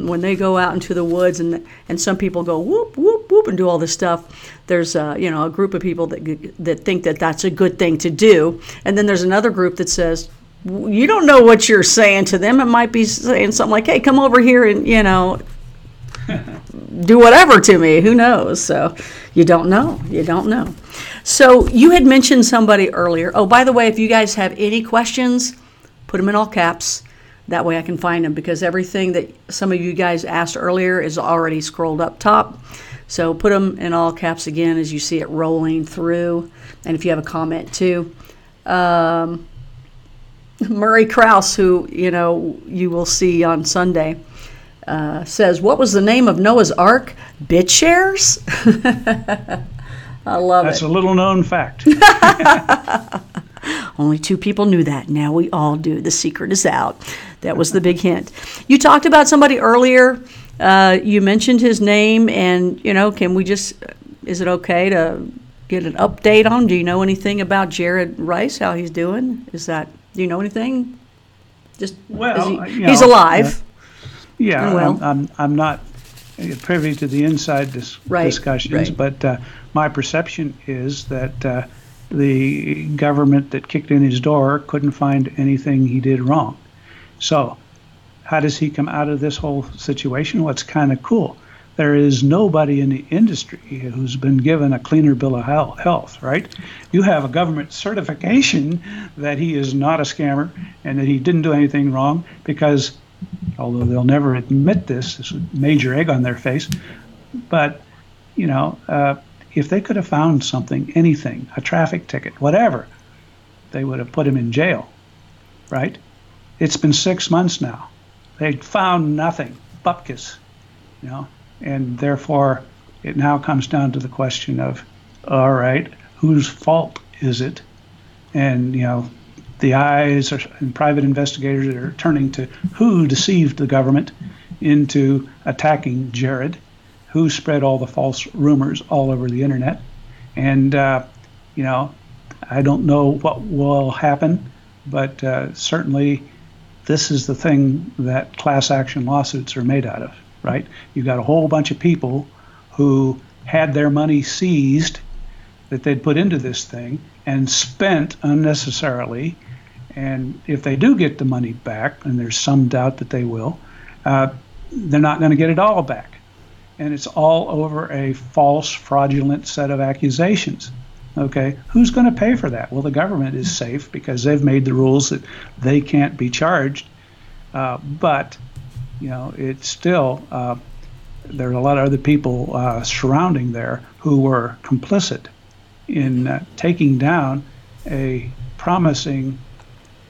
when they go out into the woods, and some people go whoop whoop whoop and do all this stuff. There's a group of people that think that that's a good thing to do, and then there's another group that says, you don't know what you're saying to them. It might be saying something like, hey, come over here and do whatever to me. Who knows? So you don't know. So you had mentioned somebody earlier. Oh, by the way, if you guys have any questions, put them in all caps. That way I can find them, because everything that some of you guys asked earlier is already scrolled up top. So put them in all caps again as you see it rolling through. And if you have a comment too. Murray Krause, who you will see on Sunday, says, what was the name of Noah's Ark? Bitshares? I love That's it. a little known fact. Only 2 people knew that. Now we all do. The secret is out. That was the big hint. You talked about somebody earlier. You mentioned his name, and, can we just, is it okay to get an update on him? Do you know anything about Jared Rice, how he's doing? Do you know anything? Just, he's alive. I'm not privy to the inside discussions, but my perception is that the government that kicked in his door couldn't find anything he did wrong. So how does he come out of this whole situation? Well, it's kind of cool. There is nobody in the industry who's been given a cleaner bill of health, right? You have a government certification that he is not a scammer and that he didn't do anything wrong, because although they'll never admit this is a major egg on their face, but, if they could have found something, anything, a traffic ticket, whatever, they would have put him in jail, right? It's been 6 months now. They found nothing, bupkis, and therefore it now comes down to the question of, all right, whose fault is it? And, the eyes and private investigators are turning to who deceived the government into attacking Jared, who spread all the false rumors all over the internet. And, I don't know what will happen, but certainly this is the thing that class action lawsuits are made out of, right? You've got a whole bunch of people who had their money seized that they'd put into this thing and spent unnecessarily. And if they do get the money back, and there's some doubt that they will, they're not going to get it all back. And it's all over a false, fraudulent set of accusations. Okay, who's going to pay for that? Well, the government is safe because they've made the rules that they can't be charged. But, it's still, there are a lot of other people surrounding there who were complicit in taking down a promising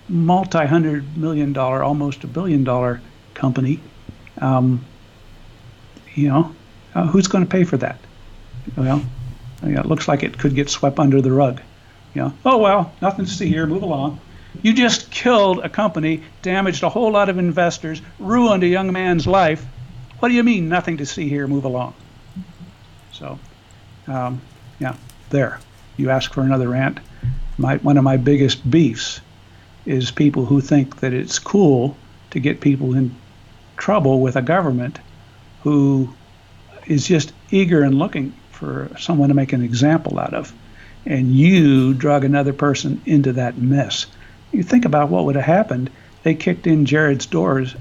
multi-$100 million, almost $1 billion company. Who's going to pay for that? Well, it looks like it could get swept under the rug. Oh, well, nothing to see here, move along. You just killed a company, damaged a whole lot of investors, ruined a young man's life. What do you mean, nothing to see here, move along? So, there. You ask for another rant. One of my biggest beefs is people who think that it's cool to get people in trouble with a government who is just eager and looking for someone to make an example out of, and you drug another person into that mess. You think about what would have happened. They kicked in Jared's doors.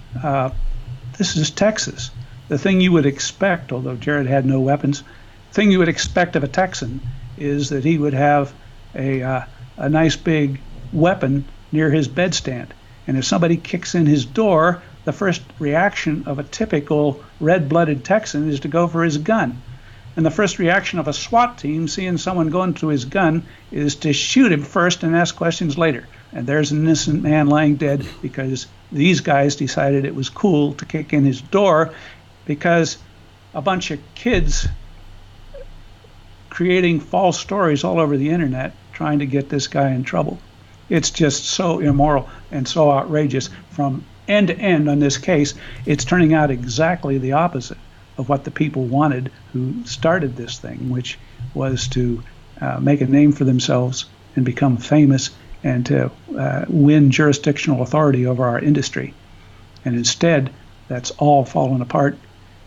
This is Texas. The thing you would expect, although Jared had no weapons, the thing you would expect of a Texan is that he would have a nice big weapon near his bedstand. And if somebody kicks in his door, the first reaction of a typical red-blooded Texan is to go for his gun. And the first reaction of a SWAT team seeing someone going to his gun is to shoot him first and ask questions later. And there's an innocent man lying dead because these guys decided it was cool to kick in his door because a bunch of kids creating false stories all over the internet trying to get this guy in trouble. It's just so immoral and so outrageous from end to end on this case. It's turning out exactly the opposite of what the people wanted who started this thing, which was to make a name for themselves and become famous and to win jurisdictional authority over our industry. And instead, that's all fallen apart.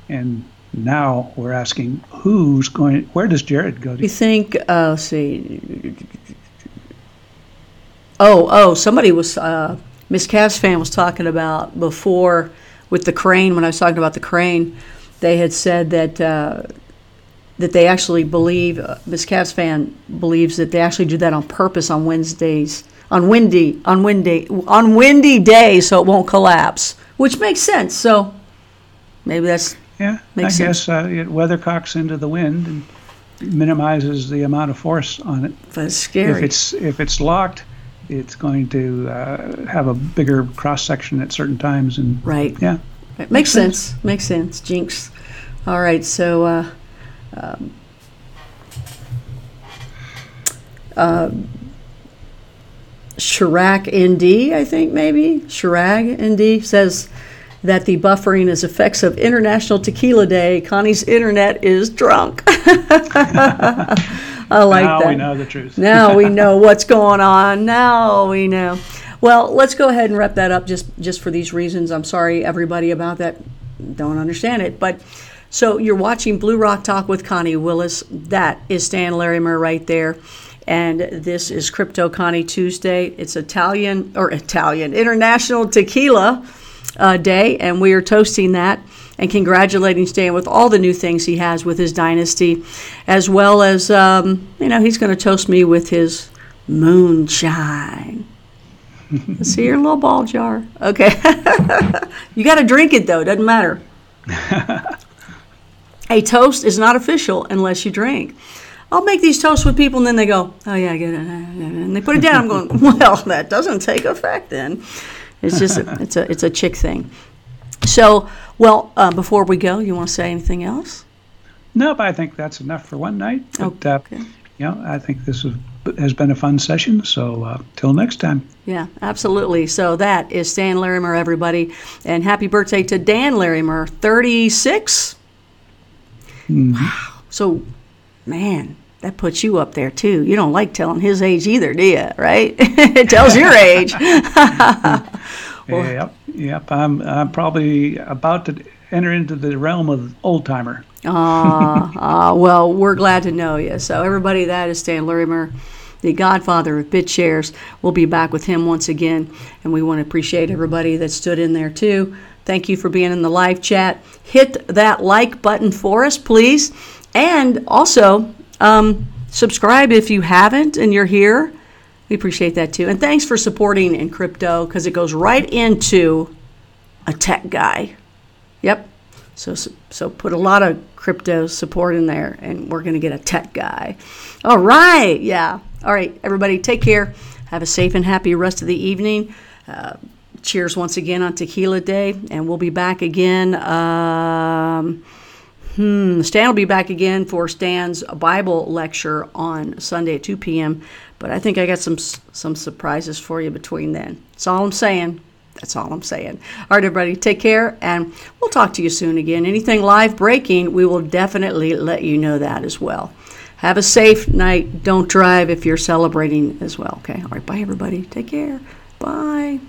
And now we're asking where does Jared go to? You think, somebody was, Miss Cavs fan was talking about before with the crane, when I was talking about the crane, they had said that that they actually believe, Miss Cavs fan believes that they actually do that on purpose on Wednesdays, on windy days so it won't collapse, which makes sense. So maybe that's makes sense. It weathercocks into the wind and minimizes the amount of force on it. That's scary. If it's locked, it's going to have a bigger cross section at certain times, and right. Yeah. It makes sense. Makes sense. Jinx. All right. So, Chirac ND, I think maybe Chirag ND says that the buffering is effects of International Tequila Day. Connie's internet is drunk. I like that. Now we know the truth. Now we know what's going on. Now we know. Well, let's go ahead and wrap that up just for these reasons. I'm sorry, everybody, about that. Don't understand it. But so you're watching Blue Rock Talk with Connie Willis. That is Stan Larimer right there. And this is Crypto Connie Tuesday. It's Italian International Tequila Day, and we are toasting that and congratulating Stan with all the new things he has with his dynasty, as well as, he's going to toast me with his moonshine. Let's see your little ball jar. Okay. You got to drink it, though. Doesn't matter. A toast is not official unless you drink. I'll make these toasts with people, and then they go, oh, yeah, I get it. And they put it down. I'm going, well, that doesn't take effect then. It's just, it's a chick thing. So, before we go, you want to say anything else? Nope, I think that's enough for one night. But, okay. I think this has been a fun session. So, till next time. Yeah, absolutely. So that is Stan Larimer, everybody. And happy birthday to Dan Larimer, 36. Mm-hmm. Wow. So, man, that puts you up there, too. You don't like telling his age either, do you? Right? It tells your age. Yep. I'm probably about to enter into the realm of old-timer. Well, we're glad to know you. So, everybody, that is Stan Larimer, the godfather of bitshares. We'll be back with him once again, and we want to appreciate everybody that stood in there, too. Thank you for being in the live chat. Hit that like button for us, please. And also, subscribe if you haven't and you're here. We appreciate that too. And thanks for supporting in crypto, because it goes right into a tech guy. Yep. So put a lot of crypto support in there, and we're going to get a tech guy. All right. Yeah. All right, everybody, take care. Have a safe and happy rest of the evening. Cheers once again on Tequila Day, and we'll be back again. Stan will be back again for Stan's Bible lecture on Sunday at 2 p.m., but I think I got some surprises for you between then. That's all I'm saying. That's all I'm saying. All right, everybody, take care, and we'll talk to you soon again. Anything live breaking, we will definitely let you know that as well. Have a safe night. Don't drive if you're celebrating as well, okay? All right, bye, everybody. Take care. Bye.